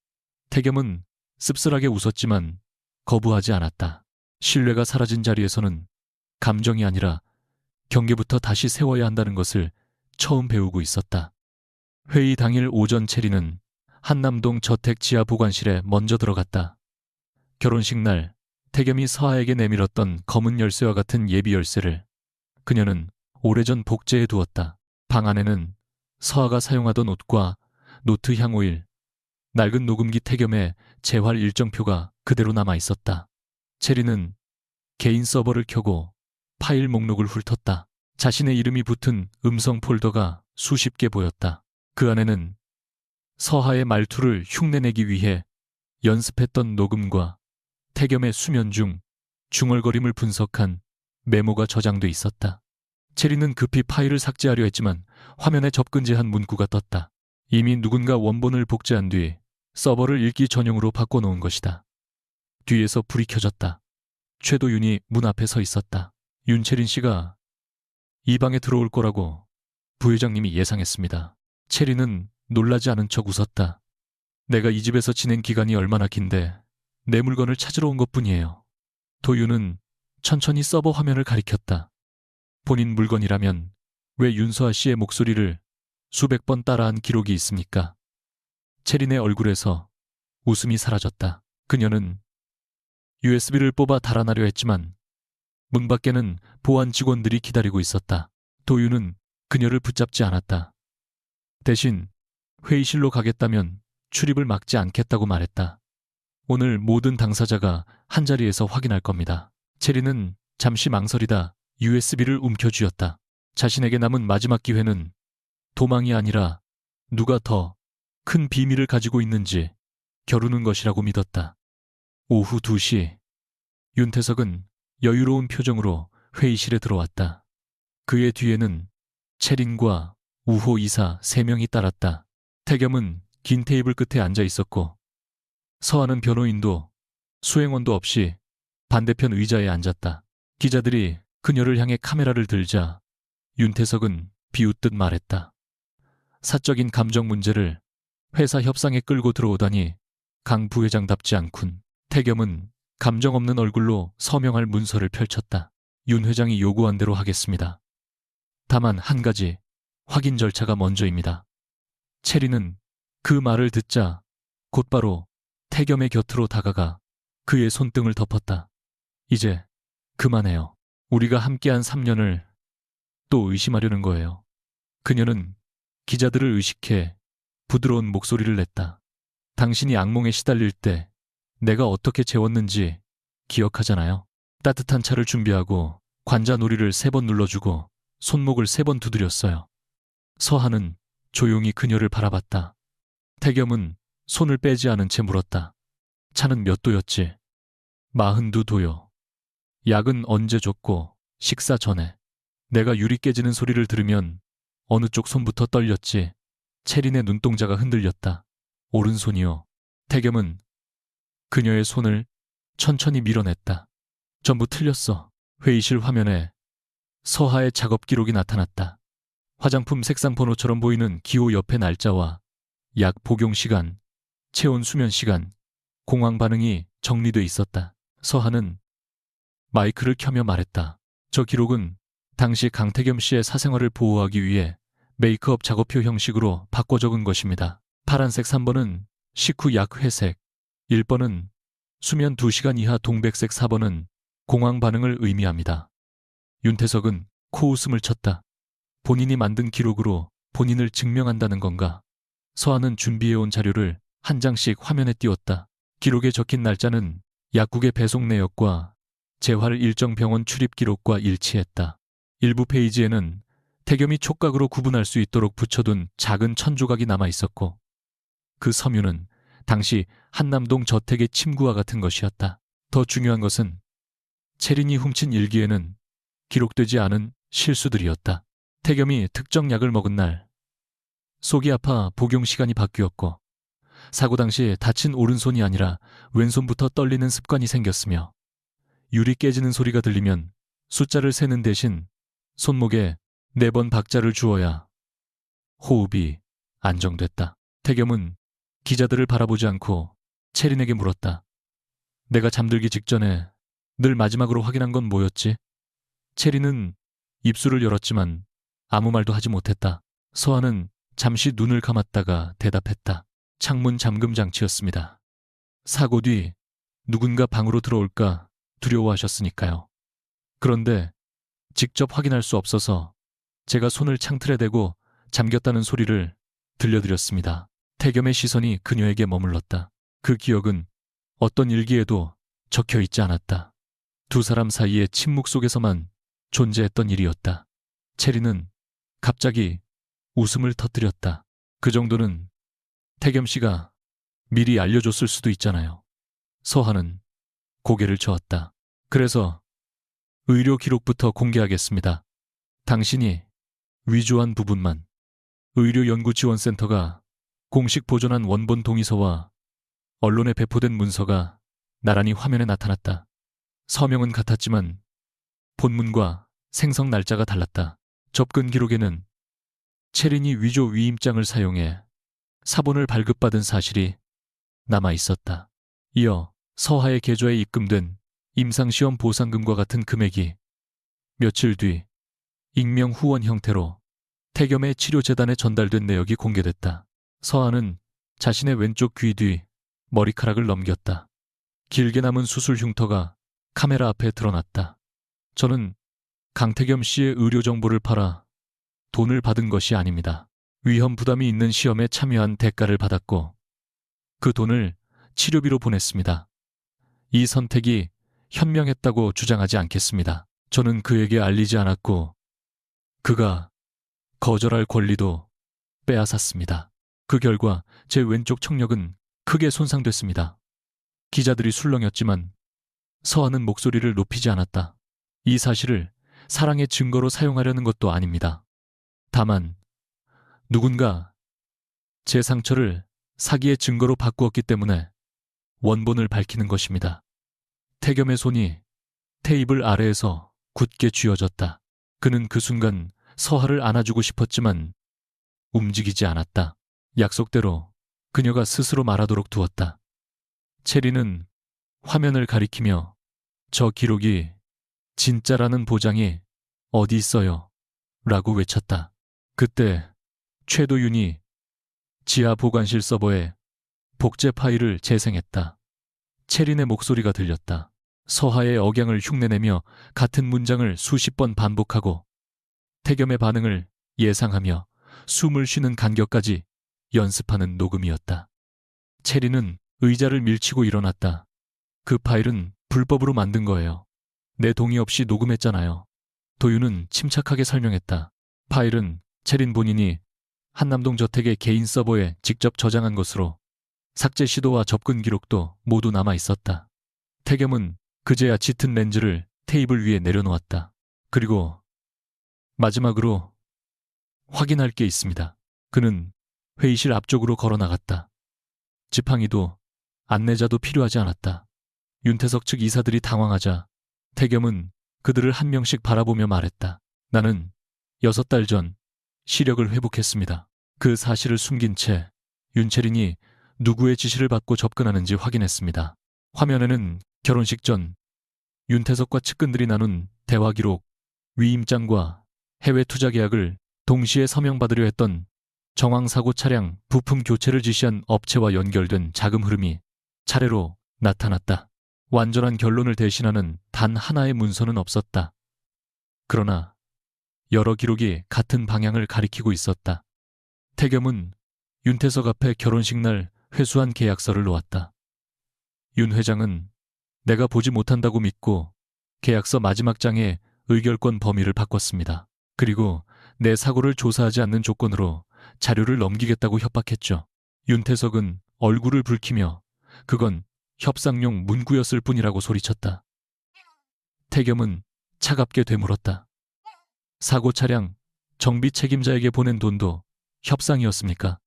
태겸은 씁쓸하게 웃었지만 거부하지 않았다. 신뢰가 사라진 자리에서는 감정이 아니라 경계부터 다시 세워야 한다는 것을 처음 배우고 있었다. 회의 당일 오전 체리는 한남동 저택 지하 보관실에 먼저 들어갔다. 결혼식 날 태겸이 서하에게 내밀었던 검은 열쇠와 같은 예비 열쇠를 그녀는 오래전 복제해 두었다. 방 안에는 서하가 사용하던 옷과 노트 향오일, 낡은 녹음기 태겸의 재활 일정표가 그대로 남아 있었다. 체리는 개인 서버를 켜고 파일 목록을 훑었다. 자신의 이름이 붙은 음성 폴더가 수십 개 보였다. 그 안에는 서하의 말투를 흉내내기 위해 연습했던 녹음과 태겸의 수면 중 중얼거림을 분석한 메모가 저장돼 있었다. 체리는 급히 파일을 삭제하려 했지만 화면에 접근 제한 문구가 떴다. 이미 누군가 원본을 복제한 뒤 서버를 읽기 전용으로 바꿔놓은 것이다. 뒤에서 불이 켜졌다. 최도윤이 문 앞에 서 있었다. 윤채린 씨가 이 방에 들어올 거라고 부회장님이 예상했습니다. 체리는 놀라지 않은 척 웃었다. 내가 이 집에서 지낸 기간이 얼마나 긴데 내 물건을 찾으러 온 것뿐이에요. 도윤은 천천히 서버 화면을 가리켰다. 본인 물건이라면 왜 윤서아 씨의 목소리를 수백 번 따라한 기록이 있습니까? 체린의 얼굴에서 웃음이 사라졌다. 그녀는 USB를 뽑아 달아나려 했지만 문 밖에는 보안 직원들이 기다리고 있었다. 도윤은 그녀를 붙잡지 않았다. 대신 회의실로 가겠다면 출입을 막지 않겠다고 말했다. 오늘 모든 당사자가 한자리에서 확인할 겁니다. 체리는 잠시 망설이다 USB를 움켜쥐었다. 자신에게 남은 마지막 기회는 도망이 아니라 누가 더 큰 비밀을 가지고 있는지 겨루는 것이라고 믿었다. 오후 2시 윤태석은 여유로운 표정으로 회의실에 들어왔다. 그의 뒤에는 체린과 우호 이사 3명이 따랐다. 태겸은 긴 테이블 끝에 앉아 있었고 서하는 변호인도 수행원도 없이 반대편 의자에 앉았다. 기자들이 그녀를 향해 카메라를 들자 윤태석은 비웃듯 말했다. 사적인 감정 문제를 회사 협상에 끌고 들어오다니 강 부회장답지 않군. 태겸은 감정 없는 얼굴로 서명할 문서를 펼쳤다. 윤 회장이 요구한 대로 하겠습니다. 다만 한 가지 확인 절차가 먼저입니다. 체리는 그 말을 듣자 곧바로 태겸의 곁으로 다가가 그의 손등을 덮었다. 이제 그만해요. 우리가 함께한 3년을 또 의심하려는 거예요. 그녀는 기자들을 의식해 부드러운 목소리를 냈다. 당신이 악몽에 시달릴 때 내가 어떻게 재웠는지 기억하잖아요. 따뜻한 차를 준비하고 관자놀이를 3번 눌러주고 손목을 3번 두드렸어요. 서한은 조용히 그녀를 바라봤다. 태겸은 손을 빼지 않은 채 물었다. 차는 몇 도였지? 42도요. 약은 언제 줬고 식사 전에. 내가 유리 깨지는 소리를 들으면 어느 쪽 손부터 떨렸지. 체린의 눈동자가 흔들렸다. 오른손이요. 태겸은 그녀의 손을 천천히 밀어냈다. 전부 틀렸어. 회의실 화면에 서하의 작업 기록이 나타났다. 화장품 색상 번호처럼 보이는 기호 옆에 날짜와 약 복용 시간, 체온 수면 시간, 공황 반응이 정리돼 있었다. 서하는 마이크를 켜며 말했다. 저 기록은 당시 강태겸 씨의 사생활을 보호하기 위해 메이크업 작업표 형식으로 바꿔 적은 것입니다. 파란색 3번은 식후 약 회색, 1번은 수면 2시간 이하 동백색 4번은 공황 반응을 의미합니다. 윤태석은 코웃음을 쳤다. 본인이 만든 기록으로 본인을 증명한다는 건가? 서한은 준비해온 자료를 한 장씩 화면에 띄웠다. 기록에 적힌 날짜는 약국의 배송 내역과 재활 일정 병원 출입 기록과 일치했다. 일부 페이지에는 태겸이 촉각으로 구분할 수 있도록 붙여둔 작은 천조각이 남아 있었고 그 서류는 당시 한남동 저택의 침구와 같은 것이었다. 더 중요한 것은 체린이 훔친 일기에는 기록되지 않은 실수들이었다. 태겸이 특정 약을 먹은 날 속이 아파 복용 시간이 바뀌었고 사고 당시 다친 오른손이 아니라 왼손부터 떨리는 습관이 생겼으며 유리 깨지는 소리가 들리면 숫자를 세는 대신 손목에 4번 박자를 주어야 호흡이 안정됐다. 태겸은 기자들을 바라보지 않고 체린에게 물었다. 내가 잠들기 직전에 늘 마지막으로 확인한 건 뭐였지? 체린은 입술을 열었지만 아무 말도 하지 못했다. 서한은 잠시 눈을 감았다가 대답했다. 창문 잠금 장치였습니다. 사고 뒤 누군가 방으로 들어올까 두려워하셨으니까요. 그런데 직접 확인할 수 없어서 제가 손을 창틀에 대고 잠겼다는 소리를 들려드렸습니다. 태겸의 시선이 그녀에게 머물렀다. 그 기억은 어떤 일기에도 적혀 있지 않았다. 두 사람 사이의 침묵 속에서만 존재했던 일이었다. 체리는 갑자기 웃음을 터뜨렸다. 그 정도는 태겸 씨가 미리 알려줬을 수도 있잖아요. 서한은 고개를 저었다. 그래서 의료 기록부터 공개하겠습니다. 당신이 위조한 부분만. 의료연구지원센터가 공식 보존한 원본 동의서와 언론에 배포된 문서가 나란히 화면에 나타났다. 서명은 같았지만 본문과 생성 날짜가 달랐다. 접근 기록에는 체린이 위조 위임장을 사용해 사본을 발급받은 사실이 남아 있었다. 이어 서하의 계좌에 입금된 임상시험 보상금과 같은 금액이 며칠 뒤 익명 후원 형태로 태겸의 치료재단에 전달된 내역이 공개됐다. 서하는 자신의 왼쪽 귀 뒤 머리카락을 넘겼다. 길게 남은 수술 흉터가 카메라 앞에 드러났다. 저는 강태겸 씨의 의료 정보를 팔아 돈을 받은 것이 아닙니다. 위험 부담이 있는 시험에 참여한 대가를 받았고 그 돈을 치료비로 보냈습니다. 이 선택이 현명했다고 주장하지 않겠습니다. 저는 그에게 알리지 않았고 그가 거절할 권리도 빼앗았습니다. 그 결과 제 왼쪽 청력은 크게 손상됐습니다. 기자들이 술렁였지만 서하는 목소리를 높이지 않았다. 이 사실을 사랑의 증거로 사용하려는 것도 아닙니다. 다만 누군가 제 상처를 사기의 증거로 바꾸었기 때문에 원본을 밝히는 것입니다. 태겸의 손이 테이블 아래에서 굳게 쥐어졌다. 그는 그 순간 서하를 안아주고 싶었지만 움직이지 않았다. 약속대로 그녀가 스스로 말하도록 두었다. 체리는 화면을 가리키며 저 기록이 진짜라는 보장이 어디 있어요? 라고 외쳤다. 그때 최도윤이 지하 보관실 서버에 복제 파일을 재생했다. 체린의 목소리가 들렸다. 서하의 억양을 흉내내며 같은 문장을 수십 번 반복하고 태겸의 반응을 예상하며 숨을 쉬는 간격까지 연습하는 녹음이었다. 체린은 의자를 밀치고 일어났다. 그 파일은 불법으로 만든 거예요. 내 동의 없이 녹음했잖아요. 도윤은 침착하게 설명했다. 파일은 체린 본인이 한남동 저택의 개인 서버에 직접 저장한 것으로 삭제 시도와 접근 기록도 모두 남아 있었다. 태겸은 그제야 짙은 렌즈를 테이블 위에 내려놓았다. 그리고 마지막으로 확인할 게 있습니다. 그는 회의실 앞쪽으로 걸어 나갔다. 지팡이도 안내자도 필요하지 않았다. 윤태석 측 이사들이 당황하자 태겸은 그들을 한 명씩 바라보며 말했다. 나는 6달 전 시력을 회복했습니다. 그 사실을 숨긴 채 윤채린이 누구의 지시를 받고 접근하는지 확인했습니다. 화면에는 결혼식 전 윤태석과 측근들이 나눈 대화 기록, 위임장과 해외 투자 계약을 동시에 서명받으려 했던 정황사고 차량 부품 교체를 지시한 업체와 연결된 자금 흐름이 차례로 나타났다. 완전한 결론을 대신하는 단 하나의 문서는 없었다. 그러나 여러 기록이 같은 방향을 가리키고 있었다. 태겸은 윤태석 앞에 결혼식 날 회수한 계약서를 놓았다. 윤 회장은 내가 보지 못한다고 믿고 계약서 마지막 장에 의결권 범위를 바꿨습니다. 그리고 내 사고를 조사하지 않는 조건으로 자료를 넘기겠다고 협박했죠. 윤태석은 얼굴을 붉히며 그건 협상용 문구였을 뿐이라고 소리쳤다. 태겸은 차갑게 되물었다. 사고 차량 정비 책임자에게 보낸 돈도 협상이었습니까?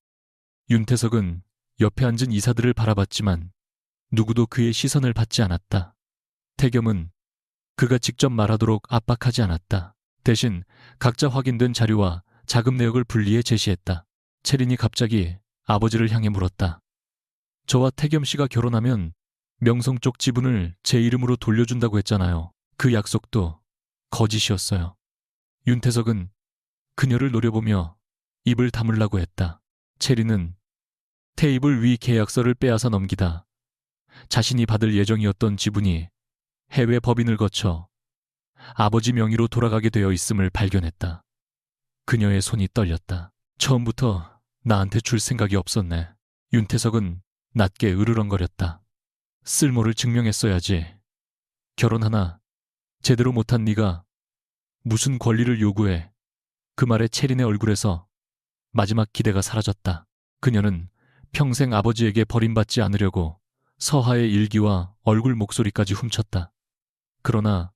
윤태석은 옆에 앉은 이사들을 바라봤지만 누구도 그의 시선을 받지 않았다. 태겸은 그가 직접 말하도록 압박하지 않았다. 대신 각자 확인된 자료와 자금 내역을 분리해 제시했다. 체린이 갑자기 아버지를 향해 물었다. 저와 태겸 씨가 결혼하면 명성 쪽 지분을 제 이름으로 돌려준다고 했잖아요. 그 약속도 거짓이었어요. 윤태석은 그녀를 노려보며 입을 다물라고 했다. 체린은 테이블 위 계약서를 빼앗아 넘기다 자신이 받을 예정이었던 지분이 해외 법인을 거쳐 아버지 명의로 돌아가게 되어 있음을 발견했다. 그녀의 손이 떨렸다. 처음부터 나한테 줄 생각이 없었네. 윤태석은 낮게 으르렁거렸다. 쓸모를 증명했어야지. 결혼 하나 제대로 못한 네가 무슨 권리를 요구해. 그 말에 체린의 얼굴에서 마지막 기대가 사라졌다. 그녀는 평생 아버지에게 버림받지 않으려고 서하의 일기와 얼굴 목소리까지 훔쳤다. 그러나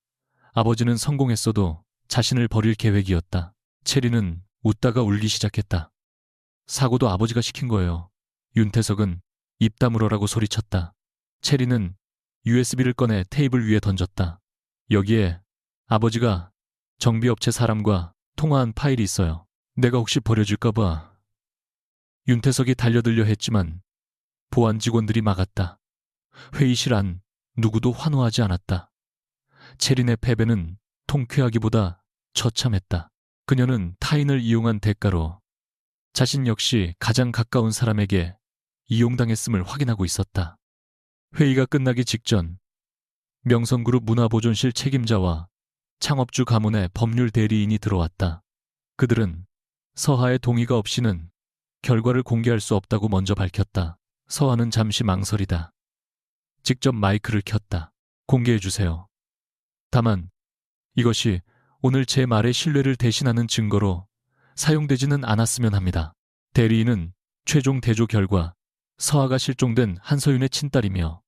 아버지는 성공했어도 자신을 버릴 계획이었다. 체린은 웃다가 울기 시작했다. 사고도 아버지가 시킨 거예요. 윤태석은 입 다물어라고 소리쳤다. 체린은 USB를 꺼내 테이블 위에 던졌다. 여기에 아버지가 정비업체 사람과 통화한 파일이 있어요. 내가 혹시 버려질까봐. 윤태석이 달려들려 했지만 보안 직원들이 막았다. 회의실 안 누구도 환호하지 않았다. 체린의 패배는 통쾌하기보다 처참했다. 그녀는 타인을 이용한 대가로 자신 역시 가장 가까운 사람에게 이용당했음을 확인하고 있었다. 회의가 끝나기 직전 명성그룹 문화보존실 책임자와 창업주 가문의 법률 대리인이 들어왔다. 그들은 서하의 동의가 없이는 결과를 공개할 수 없다고 먼저 밝혔다. 서하는 잠시 망설이다. 직접 마이크를 켰다. 공개해주세요. 다만 이것이 오늘 제 말의 신뢰를 대신하는 증거로 사용되지는 않았으면 합니다. 대리인은 최종 대조 결과 서하가 실종된 한서윤의 친딸이며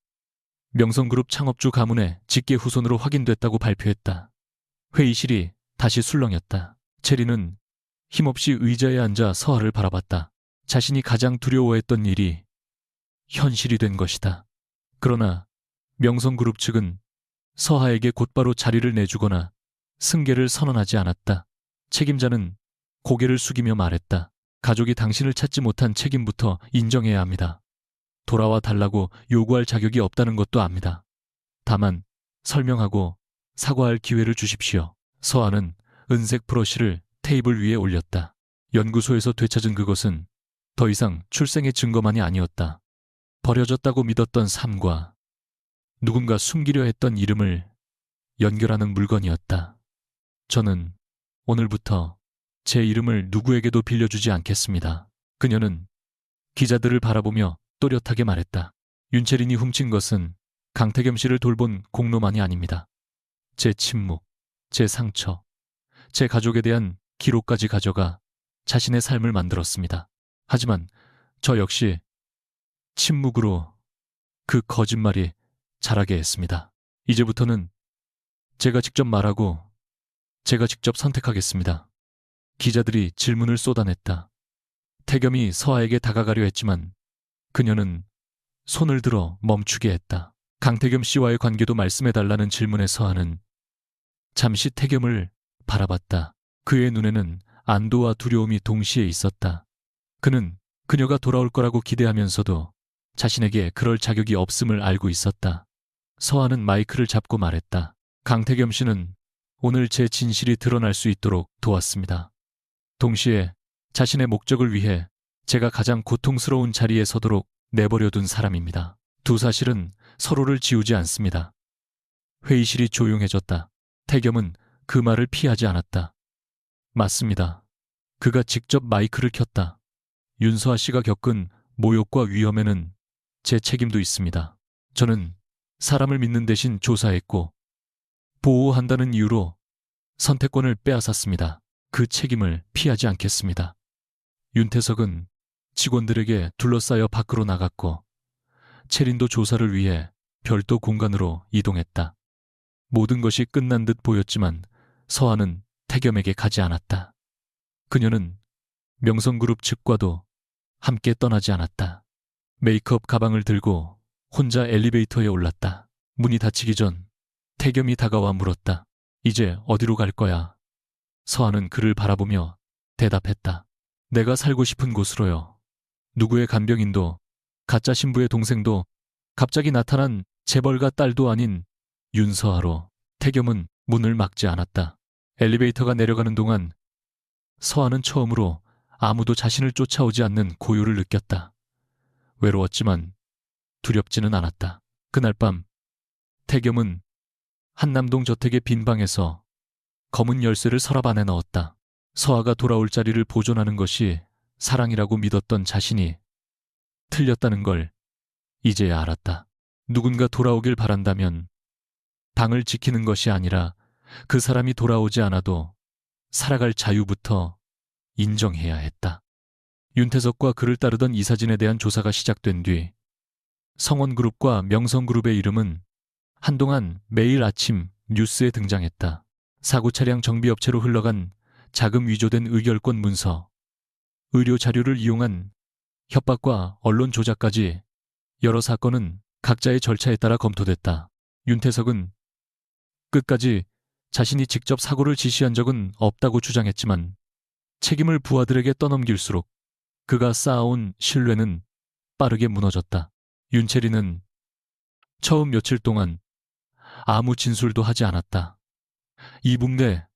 명성그룹 창업주 가문의 직계 후손으로 확인됐다고 발표했다. 회의실이 다시 술렁였다. 체리는 힘없이 의자에 앉아 서하를 바라봤다. 자신이 가장 두려워했던 일이 현실이 된 것이다. 그러나 명성그룹 측은 서하에게 곧바로 자리를 내주거나 승계를 선언하지 않았다. 책임자는 고개를 숙이며 말했다. 가족이 당신을 찾지 못한 책임부터 인정해야 합니다. 돌아와 달라고 요구할 자격이 없다는 것도 압니다. 다만 설명하고 사과할 기회를 주십시오. 서한은 은색 브러쉬를 테이블 위에 올렸다. 연구소에서 되찾은 그것은 더 이상 출생의 증거만이 아니었다. 버려졌다고 믿었던 삶과 누군가 숨기려 했던 이름을 연결하는 물건이었다. 저는 오늘부터 제 이름을 누구에게도 빌려주지 않겠습니다. 그녀는 기자들을 바라보며 또렷하게 말했다. 윤채린이 훔친 것은 강태겸 씨를 돌본 공로만이 아닙니다. 제 침묵, 제 상처, 제 가족에 대한 기록까지 가져가 자신의 삶을 만들었습니다. 하지만 저 역시 침묵으로 그 거짓말이 자라게 했습니다. 이제부터는 제가 직접 말하고 제가 직접 선택하겠습니다. 기자들이 질문을 쏟아냈다. 태겸이 서아에게 다가가려 했지만 그녀는 손을 들어 멈추게 했다. 강태겸 씨와의 관계도 말씀해달라는 질문에 서아는 잠시 태겸을 바라봤다. 그의 눈에는 안도와 두려움이 동시에 있었다. 그는 그녀가 돌아올 거라고 기대하면서도 자신에게 그럴 자격이 없음을 알고 있었다. 서아는 마이크를 잡고 말했다. 강태겸 씨는 오늘 제 진실이 드러날 수 있도록 도왔습니다. 동시에 자신의 목적을 위해 제가 가장 고통스러운 자리에 서도록 내버려둔 사람입니다. 두 사실은 서로를 지우지 않습니다. 회의실이 조용해졌다. 태겸은 그 말을 피하지 않았다. 맞습니다. 그가 직접 마이크를 켰다. 윤서아 씨가 겪은 모욕과 위험에는 제 책임도 있습니다. 저는 사람을 믿는 대신 조사했고 보호한다는 이유로 선택권을 빼앗았습니다. 그 책임을 피하지 않겠습니다. 윤태석은 직원들에게 둘러싸여 밖으로 나갔고 채린도 조사를 위해 별도 공간으로 이동했다. 모든 것이 끝난 듯 보였지만 서아는 태겸에게 가지 않았다. 그녀는 명성그룹 측과도 함께 떠나지 않았다. 메이크업 가방을 들고 혼자 엘리베이터에 올랐다. 문이 닫히기 전 태겸이 다가와 물었다. 이제 어디로 갈 거야? 서아는 그를 바라보며 대답했다. 내가 살고 싶은 곳으로요. 누구의 간병인도 가짜 신부의 동생도 갑자기 나타난 재벌가 딸도 아닌 윤서아로. 태겸은 문을 막지 않았다. 엘리베이터가 내려가는 동안 서아는 처음으로 아무도 자신을 쫓아오지 않는 고요를 느꼈다. 외로웠지만 두렵지는 않았다. 그날 밤 태겸은 한남동 저택의 빈 방에서 검은 열쇠를 서랍 안에 넣었다. 서아가 돌아올 자리를 보존하는 것이 사랑이라고 믿었던 자신이 틀렸다는 걸 이제야 알았다. 누군가 돌아오길 바란다면 방을 지키는 것이 아니라 그 사람이 돌아오지 않아도 살아갈 자유부터 인정해야 했다. 윤태석과 그를 따르던 이사진에 대한 조사가 시작된 뒤 성원그룹과 명성그룹의 이름은 한동안 매일 아침 뉴스에 등장했다. 사고 차량 정비업체로 흘러간 자금 위조된 의결권 문서, 의료 자료를 이용한 협박과 언론 조작까지 여러 사건은 각자의 절차에 따라 검토됐다. 윤태석은 끝까지 자신이 직접 사고를 지시한 적은 없다고 주장했지만 책임을 부하들에게 떠넘길수록 그가 쌓아온 신뢰는 빠르게 무너졌다. 윤채리는 처음 며칠 동안 아무 진술도 하지 않았다. 이붕대.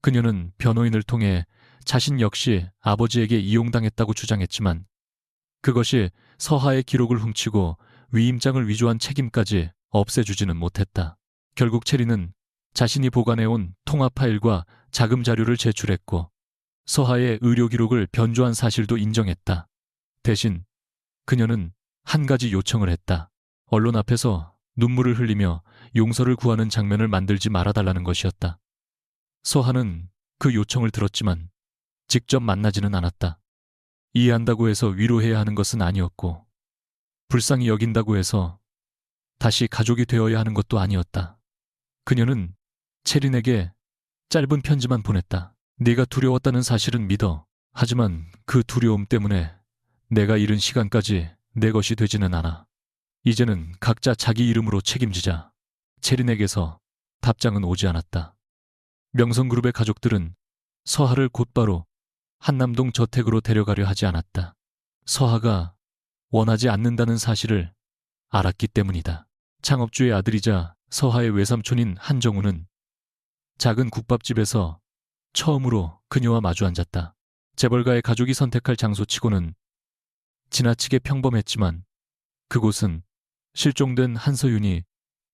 그녀는 변호인을 통해 자신 역시 아버지에게 이용당했다고 주장했지만 그것이 서하의 기록을 훔치고 위임장을 위조한 책임까지 없애주지는 못했다. 결국 체리는 자신이 보관해온 통화 파일과 자금 자료를 제출했고 서하의 의료 기록을 변조한 사실도 인정했다. 대신 그녀는 한 가지 요청을 했다. 언론 앞에서 눈물을 흘리며 용서를 구하는 장면을 만들지 말아달라는 것이었다. 서하는 그 요청을 들었지만 직접 만나지는 않았다. 이해한다고 해서 위로해야 하는 것은 아니었고 불쌍히 여긴다고 해서 다시 가족이 되어야 하는 것도 아니었다. 그녀는 채린에게 짧은 편지만 보냈다. 네가 두려웠다는 사실은 믿어. 하지만 그 두려움 때문에 내가 잃은 시간까지 내 것이 되지는 않아. 이제는 각자 자기 이름으로 책임지자. 채린에게서 답장은 오지 않았다. 명성그룹의 가족들은 서하를 곧바로 한남동 저택으로 데려가려 하지 않았다. 서하가 원하지 않는다는 사실을 알았기 때문이다. 창업주의 아들이자 서하의 외삼촌인 한정우는 작은 국밥집에서 처음으로 그녀와 마주 앉았다. 재벌가의 가족이 선택할 장소치고는 지나치게 평범했지만 그곳은 실종된 한서윤이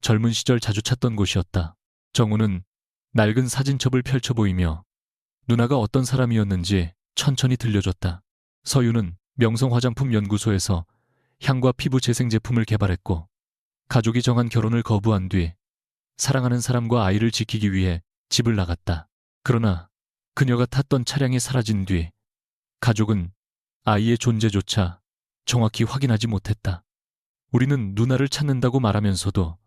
젊은 시절 자주 찾던 곳이었다. 정우는 낡은 사진첩을 펼쳐 보이며 누나가 어떤 사람이었는지 천천히 들려줬다. 서윤은 명성화장품연구소에서 향과 피부 재생 제품을 개발했고 가족이 정한 결혼을 거부한 뒤 사랑하는 사람과 아이를 지키기 위해 집을 나갔다. 그러나 그녀가 탔던 차량이 사라진 뒤 가족은 아이의 존재조차 정확히 확인하지 못했다. 우리는 누나를 찾는다고 말하면서도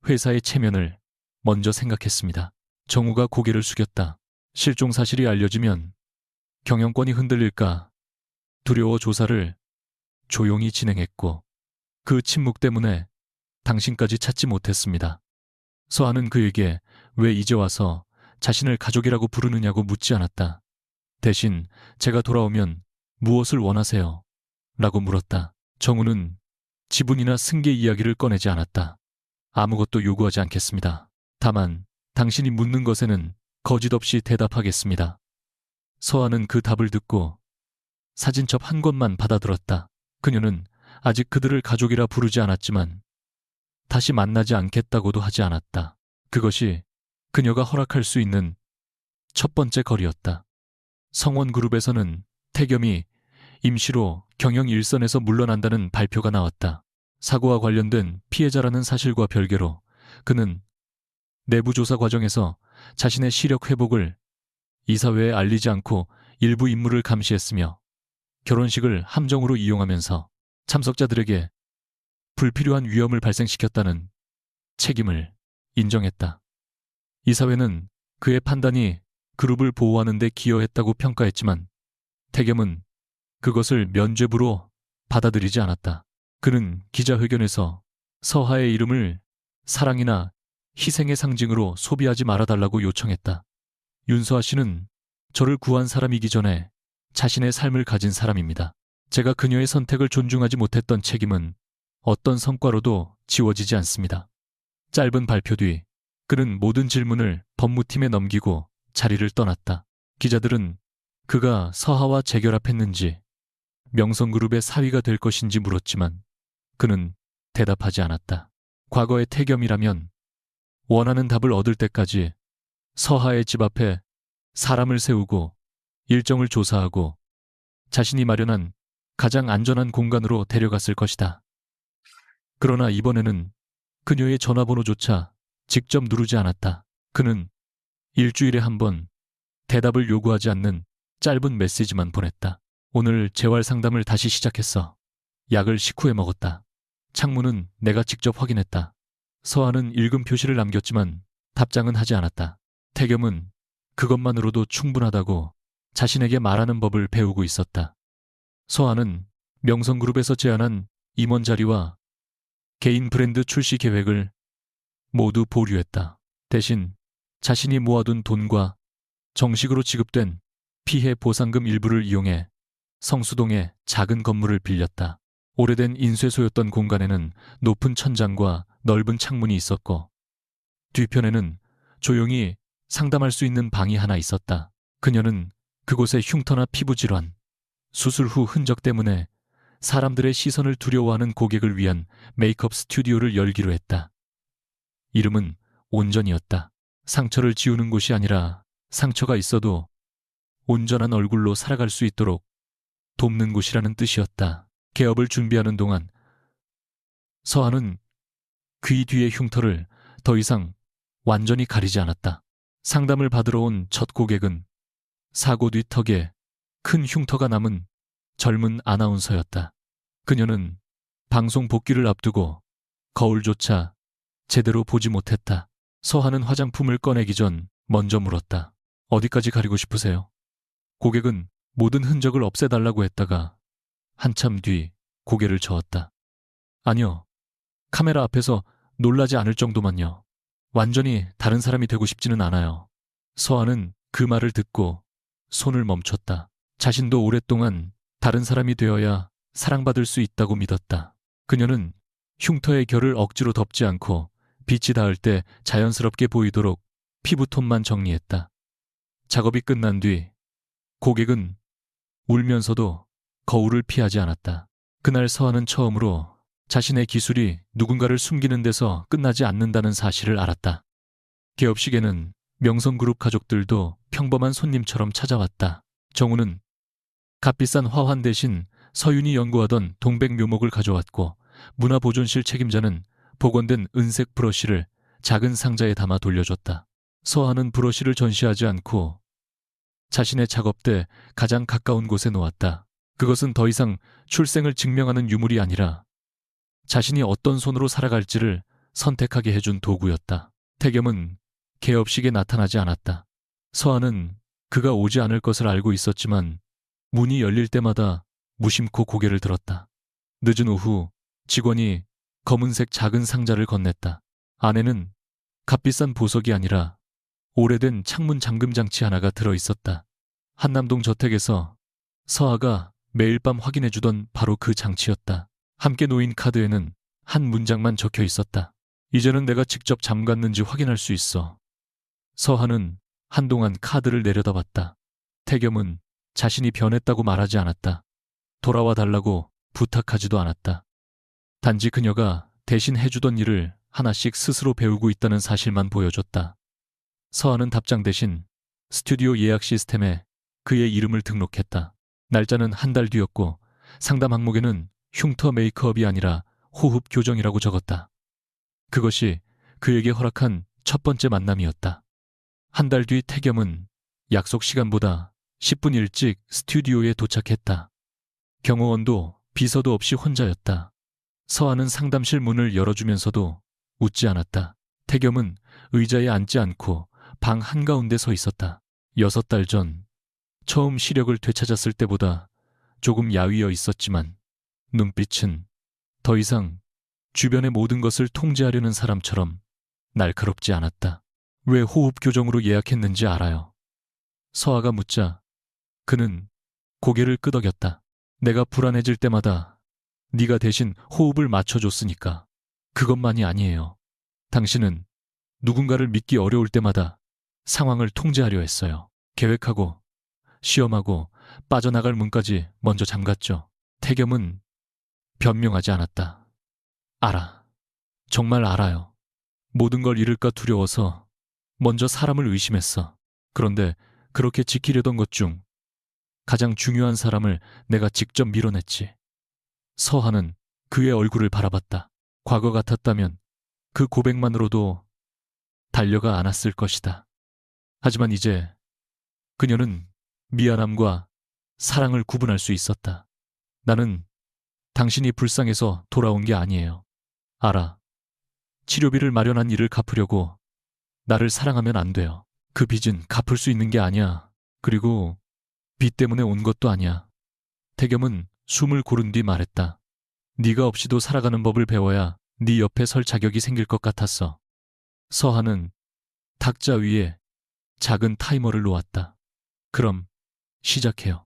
회사의 체면을 먼저 생각했습니다. 정우가 고개를 숙였다. 실종 사실이 알려지면 경영권이 흔들릴까 두려워 조사를 조용히 진행했고 그 침묵 때문에 당신까지 찾지 못했습니다. 서하는 그에게 왜 이제 와서 자신을 가족이라고 부르느냐고 묻지 않았다. 대신 제가 돌아오면 무엇을 원하세요? 라고 물었다. 정우는 지분이나 승계 이야기를 꺼내지 않았다. 아무것도 요구하지 않겠습니다. 다만 당신이 묻는 것에는 거짓 없이 대답하겠습니다. 서하는 그 답을 듣고 사진첩 한 권만 받아들었다. 그녀는 아직 그들을 가족이라 부르지 않았지만 다시 만나지 않겠다고도 하지 않았다. 그것이 그녀가 허락할 수 있는 첫 번째 거리였다. 성원그룹에서는 태겸이 임시로 경영 일선에서 물러난다는 발표가 나왔다. 사고와 관련된 피해자라는 사실과 별개로 그는 내부 조사 과정에서 자신의 시력 회복을 이사회에 알리지 않고 일부 임무를 감시했으며 결혼식을 함정으로 이용하면서 참석자들에게 불필요한 위험을 발생시켰다는 책임을 인정했다. 이사회는 그의 판단이 그룹을 보호하는 데 기여했다고 평가했지만 태겸은 그것을 면죄부로 받아들이지 않았다. 그는 기자회견에서 서하의 이름을 사랑이나 희생의 상징으로 소비하지 말아달라고 요청했다. 윤서아 씨는 저를 구한 사람이기 전에 자신의 삶을 가진 사람입니다. 제가 그녀의 선택을 존중하지 못했던 책임은 어떤 성과로도 지워지지 않습니다. 짧은 발표 뒤 그는 모든 질문을 법무팀에 넘기고 자리를 떠났다. 기자들은 그가 서하와 재결합했는지 명성그룹의 사위가 될 것인지 물었지만 그는 대답하지 않았다. 과거의 태겸이라면 원하는 답을 얻을 때까지 서하의 집 앞에 사람을 세우고 일정을 조사하고 자신이 마련한 가장 안전한 공간으로 데려갔을 것이다. 그러나 이번에는 그녀의 전화번호조차 직접 누르지 않았다. 그는 일주일에 한 번 대답을 요구하지 않는 짧은 메시지만 보냈다. 오늘 재활 상담을 다시 시작했어. 약을 식후에 먹었다. 창문은 내가 직접 확인했다. 서하는 읽음 표시를 남겼지만 답장은 하지 않았다. 태겸은 그것만으로도 충분하다고 자신에게 말하는 법을 배우고 있었다. 서하는 명성그룹에서 제안한 임원 자리와 개인 브랜드 출시 계획을 모두 보류했다. 대신 자신이 모아둔 돈과 정식으로 지급된 피해 보상금 일부를 이용해 성수동의 작은 건물을 빌렸다. 오래된 인쇄소였던 공간에는 높은 천장과 넓은 창문이 있었고 뒤편에는 조용히 상담할 수 있는 방이 하나 있었다. 그녀는 그곳에 흉터나 피부 질환, 수술 후 흔적 때문에 사람들의 시선을 두려워하는 고객을 위한 메이크업 스튜디오를 열기로 했다. 이름은 온전이었다. 상처를 지우는 곳이 아니라 상처가 있어도 온전한 얼굴로 살아갈 수 있도록 돕는 곳이라는 뜻이었다. 개업을 준비하는 동안 서하는 귀 뒤의 흉터를 더 이상 완전히 가리지 않았다. 상담을 받으러 온 첫 고객은 사고 뒤 턱에 큰 흉터가 남은 젊은 아나운서였다. 그녀는 방송 복귀를 앞두고 거울조차 제대로 보지 못했다. 서하는 화장품을 꺼내기 전 먼저 물었다. 어디까지 가리고 싶으세요? 고객은 모든 흔적을 없애달라고 했다가 한참 뒤 고개를 저었다. 아니요. 카메라 앞에서 놀라지 않을 정도만요. 완전히 다른 사람이 되고 싶지는 않아요. 서아는 그 말을 듣고 손을 멈췄다. 자신도 오랫동안 다른 사람이 되어야 사랑받을 수 있다고 믿었다. 그녀는 흉터의 결을 억지로 덮지 않고 빛이 닿을 때 자연스럽게 보이도록 피부톤만 정리했다. 작업이 끝난 뒤 고객은 울면서도 거울을 피하지 않았다. 그날 서아는 처음으로 자신의 기술이 누군가를 숨기는 데서 끝나지 않는다는 사실을 알았다. 개업식에는 명성그룹 가족들도 평범한 손님처럼 찾아왔다. 정우는 값비싼 화환 대신 서윤이 연구하던 동백 묘목을 가져왔고, 문화보존실 책임자는 복원된 은색 브러쉬를 작은 상자에 담아 돌려줬다. 서아는 브러쉬를 전시하지 않고 자신의 작업대 가장 가까운 곳에 놓았다. 그것은 더 이상 출생을 증명하는 유물이 아니라 자신이 어떤 손으로 살아갈지를 선택하게 해준 도구였다. 태겸은 개업식에 나타나지 않았다. 서아는 그가 오지 않을 것을 알고 있었지만 문이 열릴 때마다 무심코 고개를 들었다. 늦은 오후 직원이 검은색 작은 상자를 건넸다. 안에는 값비싼 보석이 아니라 오래된 창문 잠금 장치 하나가 들어있었다. 한남동 저택에서 서아가 매일 밤 확인해주던 바로 그 장치였다. 함께 놓인 카드에는 한 문장만 적혀 있었다. 이제는 내가 직접 잠갔는지 확인할 수 있어. 서아는 한동안 카드를 내려다봤다. 태겸은 자신이 변했다고 말하지 않았다. 돌아와 달라고 부탁하지도 않았다. 단지 그녀가 대신 해주던 일을 하나씩 스스로 배우고 있다는 사실만 보여줬다. 서아는 답장 대신 스튜디오 예약 시스템에 그의 이름을 등록했다. 날짜는 한 달 뒤였고 상담 항목에는 흉터 메이크업이 아니라 호흡 교정이라고 적었다. 그것이 그에게 허락한 첫 번째 만남이었다. 한 달 뒤 태겸은 약속 시간보다 10분 일찍 스튜디오에 도착했다. 경호원도 비서도 없이 혼자였다. 서아는 상담실 문을 열어주면서도 웃지 않았다. 태겸은 의자에 앉지 않고 방 한가운데 서 있었다. 6달 전 처음 시력을 되찾았을 때보다 조금 야위어 있었지만 눈빛은 더 이상 주변의 모든 것을 통제하려는 사람처럼 날카롭지 않았다. 왜 호흡 교정으로 예약했는지 알아요? 서아가 묻자 그는 고개를 끄덕였다. 내가 불안해질 때마다 네가 대신 호흡을 맞춰줬으니까. 그것만이 아니에요. 당신은 누군가를 믿기 어려울 때마다 상황을 통제하려 했어요. 계획하고 시험하고 빠져나갈 문까지 먼저 잠갔죠. 태겸은 변명하지 않았다. 알아. 정말 알아요. 모든 걸 잃을까 두려워서 먼저 사람을 의심했어. 그런데 그렇게 지키려던 것 중 가장 중요한 사람을 내가 직접 밀어냈지. 서하는 그의 얼굴을 바라봤다. 과거 같았다면 그 고백만으로도 달려가 안았을 것이다. 하지만 이제 그녀는 미안함과 사랑을 구분할 수 있었다. 나는 당신이 불쌍해서 돌아온 게 아니에요. 알아. 치료비를 마련한 일을 갚으려고 나를 사랑하면 안 돼요. 그 빚은 갚을 수 있는 게 아니야. 그리고 빚 때문에 온 것도 아니야. 태겸은 숨을 고른 뒤 말했다. 네가 없이도 살아가는 법을 배워야 네 옆에 설 자격이 생길 것 같았어. 서하는 탁자 위에 작은 타이머를 놓았다. 그럼 시작해요.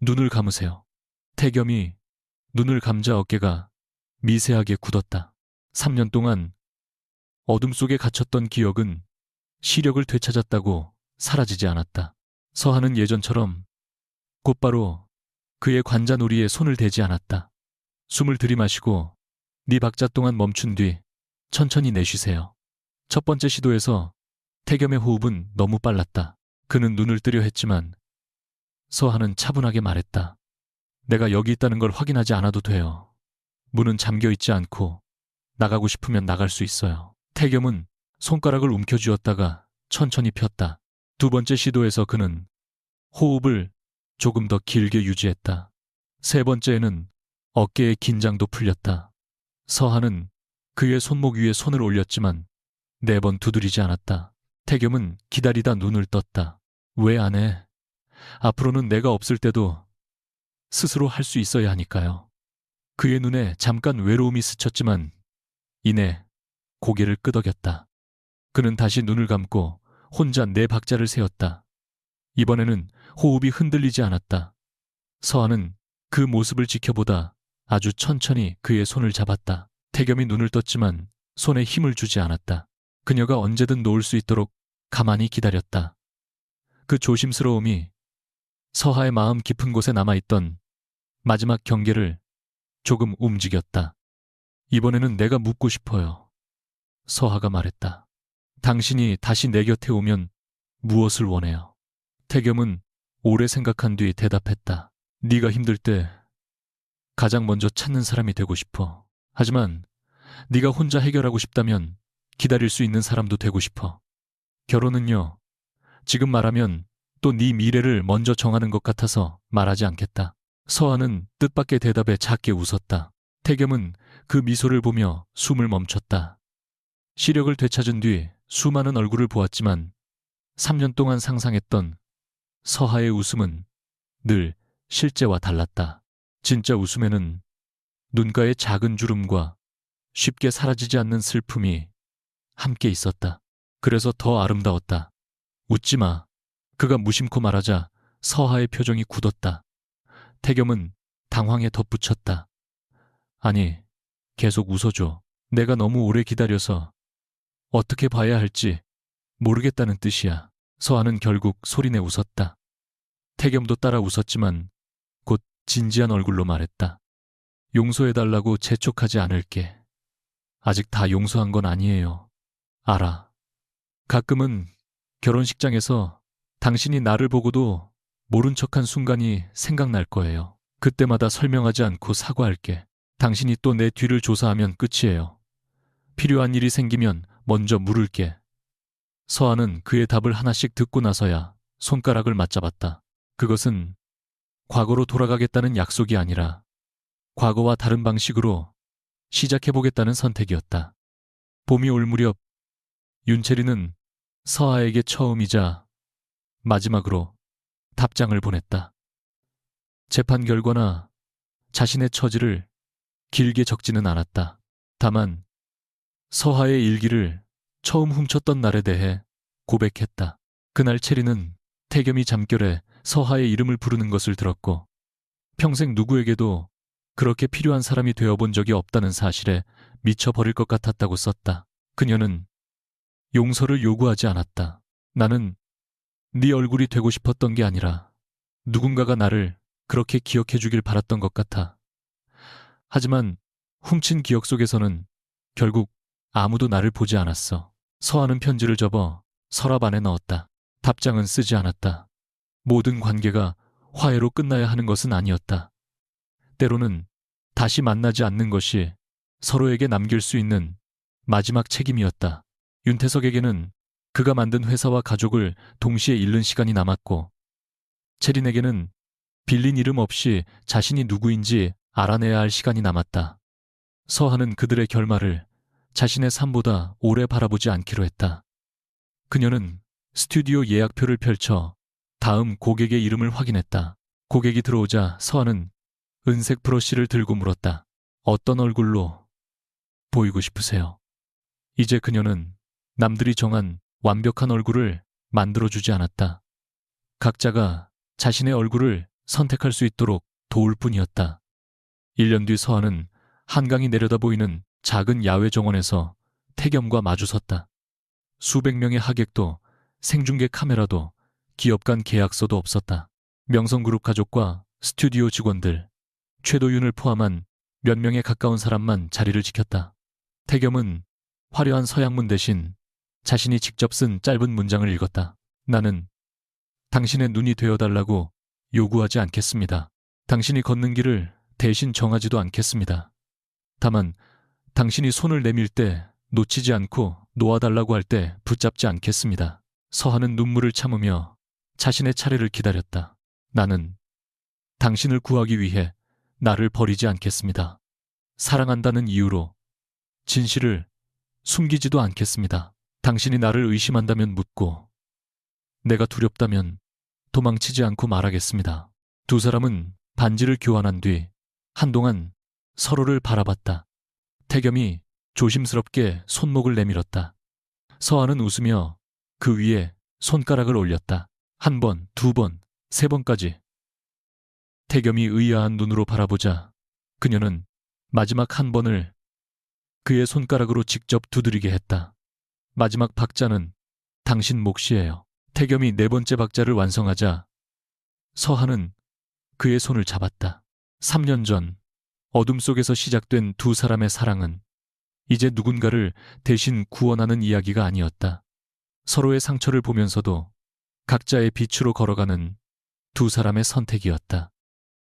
눈을 감으세요. 태겸이 눈을 감자 어깨가 미세하게 굳었다. 3년 동안 어둠 속에 갇혔던 기억은 시력을 되찾았다고 사라지지 않았다. 서하는 예전처럼 곧바로 그의 관자놀이에 손을 대지 않았다. 숨을 들이마시고 네 박자 동안 멈춘 뒤 천천히 내쉬세요. 첫 번째 시도에서 태겸의 호흡은 너무 빨랐다. 그는 눈을 뜨려 했지만 서하는 차분하게 말했다. 내가 여기 있다는 걸 확인하지 않아도 돼요. 문은 잠겨 있지 않고 나가고 싶으면 나갈 수 있어요. 태겸은 손가락을 움켜쥐었다가 천천히 폈다. 두 번째 시도에서 그는 호흡을 조금 더 길게 유지했다. 세 번째에는 어깨의 긴장도 풀렸다. 서하는 그의 손목 위에 손을 올렸지만 4번 두드리지 않았다. 태겸은 기다리다 눈을 떴다. 왜 안 해? 앞으로는 내가 없을 때도 스스로 할 수 있어야 하니까요. 그의 눈에 잠깐 외로움이 스쳤지만 이내 고개를 끄덕였다. 그는 다시 눈을 감고 혼자 네 박자를 세웠다. 이번에는 호흡이 흔들리지 않았다. 서한은 그 모습을 지켜보다 아주 천천히 그의 손을 잡았다. 태겸이 눈을 떴지만 손에 힘을 주지 않았다. 그녀가 언제든 놓을 수 있도록 가만히 기다렸다. 그 조심스러움이 서하의 마음 깊은 곳에 남아있던 마지막 경계를 조금 움직였다. 이번에는 내가 묻고 싶어요. 서하가 말했다. 당신이 다시 내 곁에 오면 무엇을 원해요? 태겸은 오래 생각한 뒤 대답했다. 네가 힘들 때 가장 먼저 찾는 사람이 되고 싶어. 하지만 네가 혼자 해결하고 싶다면 기다릴 수 있는 사람도 되고 싶어. 결혼은요, 지금 말하면 또 네 미래를 먼저 정하는 것 같아서 말하지 않겠다. 서하는 뜻밖의 대답에 작게 웃었다. 태겸은 그 미소를 보며 숨을 멈췄다. 시력을 되찾은 뒤 수많은 얼굴을 보았지만 3년 동안 상상했던 서하의 웃음은 늘 실제와 달랐다. 진짜 웃음에는 눈가의 작은 주름과 쉽게 사라지지 않는 슬픔이 함께 있었다. 그래서 더 아름다웠다. 웃지 마. 그가 무심코 말하자 서하의 표정이 굳었다. 태겸은 당황에 덧붙였다. 아니, 계속 웃어줘. 내가 너무 오래 기다려서 어떻게 봐야 할지 모르겠다는 뜻이야. 서하는 결국 소리내 웃었다. 태겸도 따라 웃었지만 곧 진지한 얼굴로 말했다. 용서해달라고 재촉하지 않을게. 아직 다 용서한 건 아니에요. 알아. 가끔은 결혼식장에서 당신이 나를 보고도 모른 척한 순간이 생각날 거예요. 그때마다 설명하지 않고 사과할게. 당신이 또 내 뒤를 조사하면 끝이에요. 필요한 일이 생기면 먼저 물을게. 서하는 그의 답을 하나씩 듣고 나서야 손가락을 맞잡았다. 그것은 과거로 돌아가겠다는 약속이 아니라 과거와 다른 방식으로 시작해보겠다는 선택이었다. 봄이 올 무렵 윤채리는 서하에게 처음이자 마지막으로 답장을 보냈다. 재판 결과나 자신의 처지를 길게 적지는 않았다. 다만 서하의 일기를 처음 훔쳤던 날에 대해 고백했다. 그날 채리는 태겸이 잠결에 서하의 이름을 부르는 것을 들었고 평생 누구에게도 그렇게 필요한 사람이 되어본 적이 없다는 사실에 미쳐버릴 것 같았다고 썼다. 그녀는 용서를 요구하지 않았다. 나는 네 얼굴이 되고 싶었던 게 아니라 누군가가 나를 그렇게 기억해 주길 바랐던 것 같아. 하지만 훔친 기억 속에서는 결국 아무도 나를 보지 않았어. 서하는 편지를 접어 서랍 안에 넣었다. 답장은 쓰지 않았다. 모든 관계가 화해로 끝나야 하는 것은 아니었다. 때로는 다시 만나지 않는 것이 서로에게 남길 수 있는 마지막 책임이었다. 윤태석에게는 그가 만든 회사와 가족을 동시에 잃는 시간이 남았고 채린에게는 빌린 이름 없이 자신이 누구인지 알아내야 할 시간이 남았다. 서하는 그들의 결말을 자신의 삶보다 오래 바라보지 않기로 했다. 그녀는 스튜디오 예약표를 펼쳐 다음 고객의 이름을 확인했다. 고객이 들어오자 서하는 은색 브러쉬를 들고 물었다. 어떤 얼굴로 보이고 싶으세요? 이제 그녀는 남들이 정한 완벽한 얼굴을 만들어주지 않았다. 각자가 자신의 얼굴을 선택할 수 있도록 도울 뿐이었다. 1년 뒤 서하는 한강이 내려다 보이는 작은 야외 정원에서 태겸과 마주섰다. 수백 명의 하객도 생중계 카메라도 기업 간 계약서도 없었다. 명성그룹 가족과 스튜디오 직원들, 최도윤을 포함한 몇 명에 가까운 사람만 자리를 지켰다. 태겸은 화려한 서양문 대신 자신이 직접 쓴 짧은 문장을 읽었다. 나는 당신의 눈이 되어달라고 요구하지 않겠습니다. 당신이 걷는 길을 대신 정하지도 않겠습니다. 다만 당신이 손을 내밀 때 놓치지 않고 놓아달라고 할 때 붙잡지 않겠습니다. 서하는 눈물을 참으며 자신의 차례를 기다렸다. 나는 당신을 구하기 위해 나를 버리지 않겠습니다. 사랑한다는 이유로 진실을 숨기지도 않겠습니다. 당신이 나를 의심한다면 묻고 내가 두렵다면 도망치지 않고 말하겠습니다. 두 사람은 반지를 교환한 뒤 한동안 서로를 바라봤다. 태겸이 조심스럽게 손목을 내밀었다. 서한은 웃으며 그 위에 손가락을 올렸다. 한 번, 두 번, 세 번까지. 태겸이 의아한 눈으로 바라보자 그녀는 마지막 한 번을 그의 손가락으로 직접 두드리게 했다. 마지막 박자는 당신 몫이에요. 태겸이 네 번째 박자를 완성하자 서한은 그의 손을 잡았다. 3년 전 어둠 속에서 시작된 두 사람의 사랑은 이제 누군가를 대신 구원하는 이야기가 아니었다. 서로의 상처를 보면서도 각자의 빛으로 걸어가는 두 사람의 선택이었다.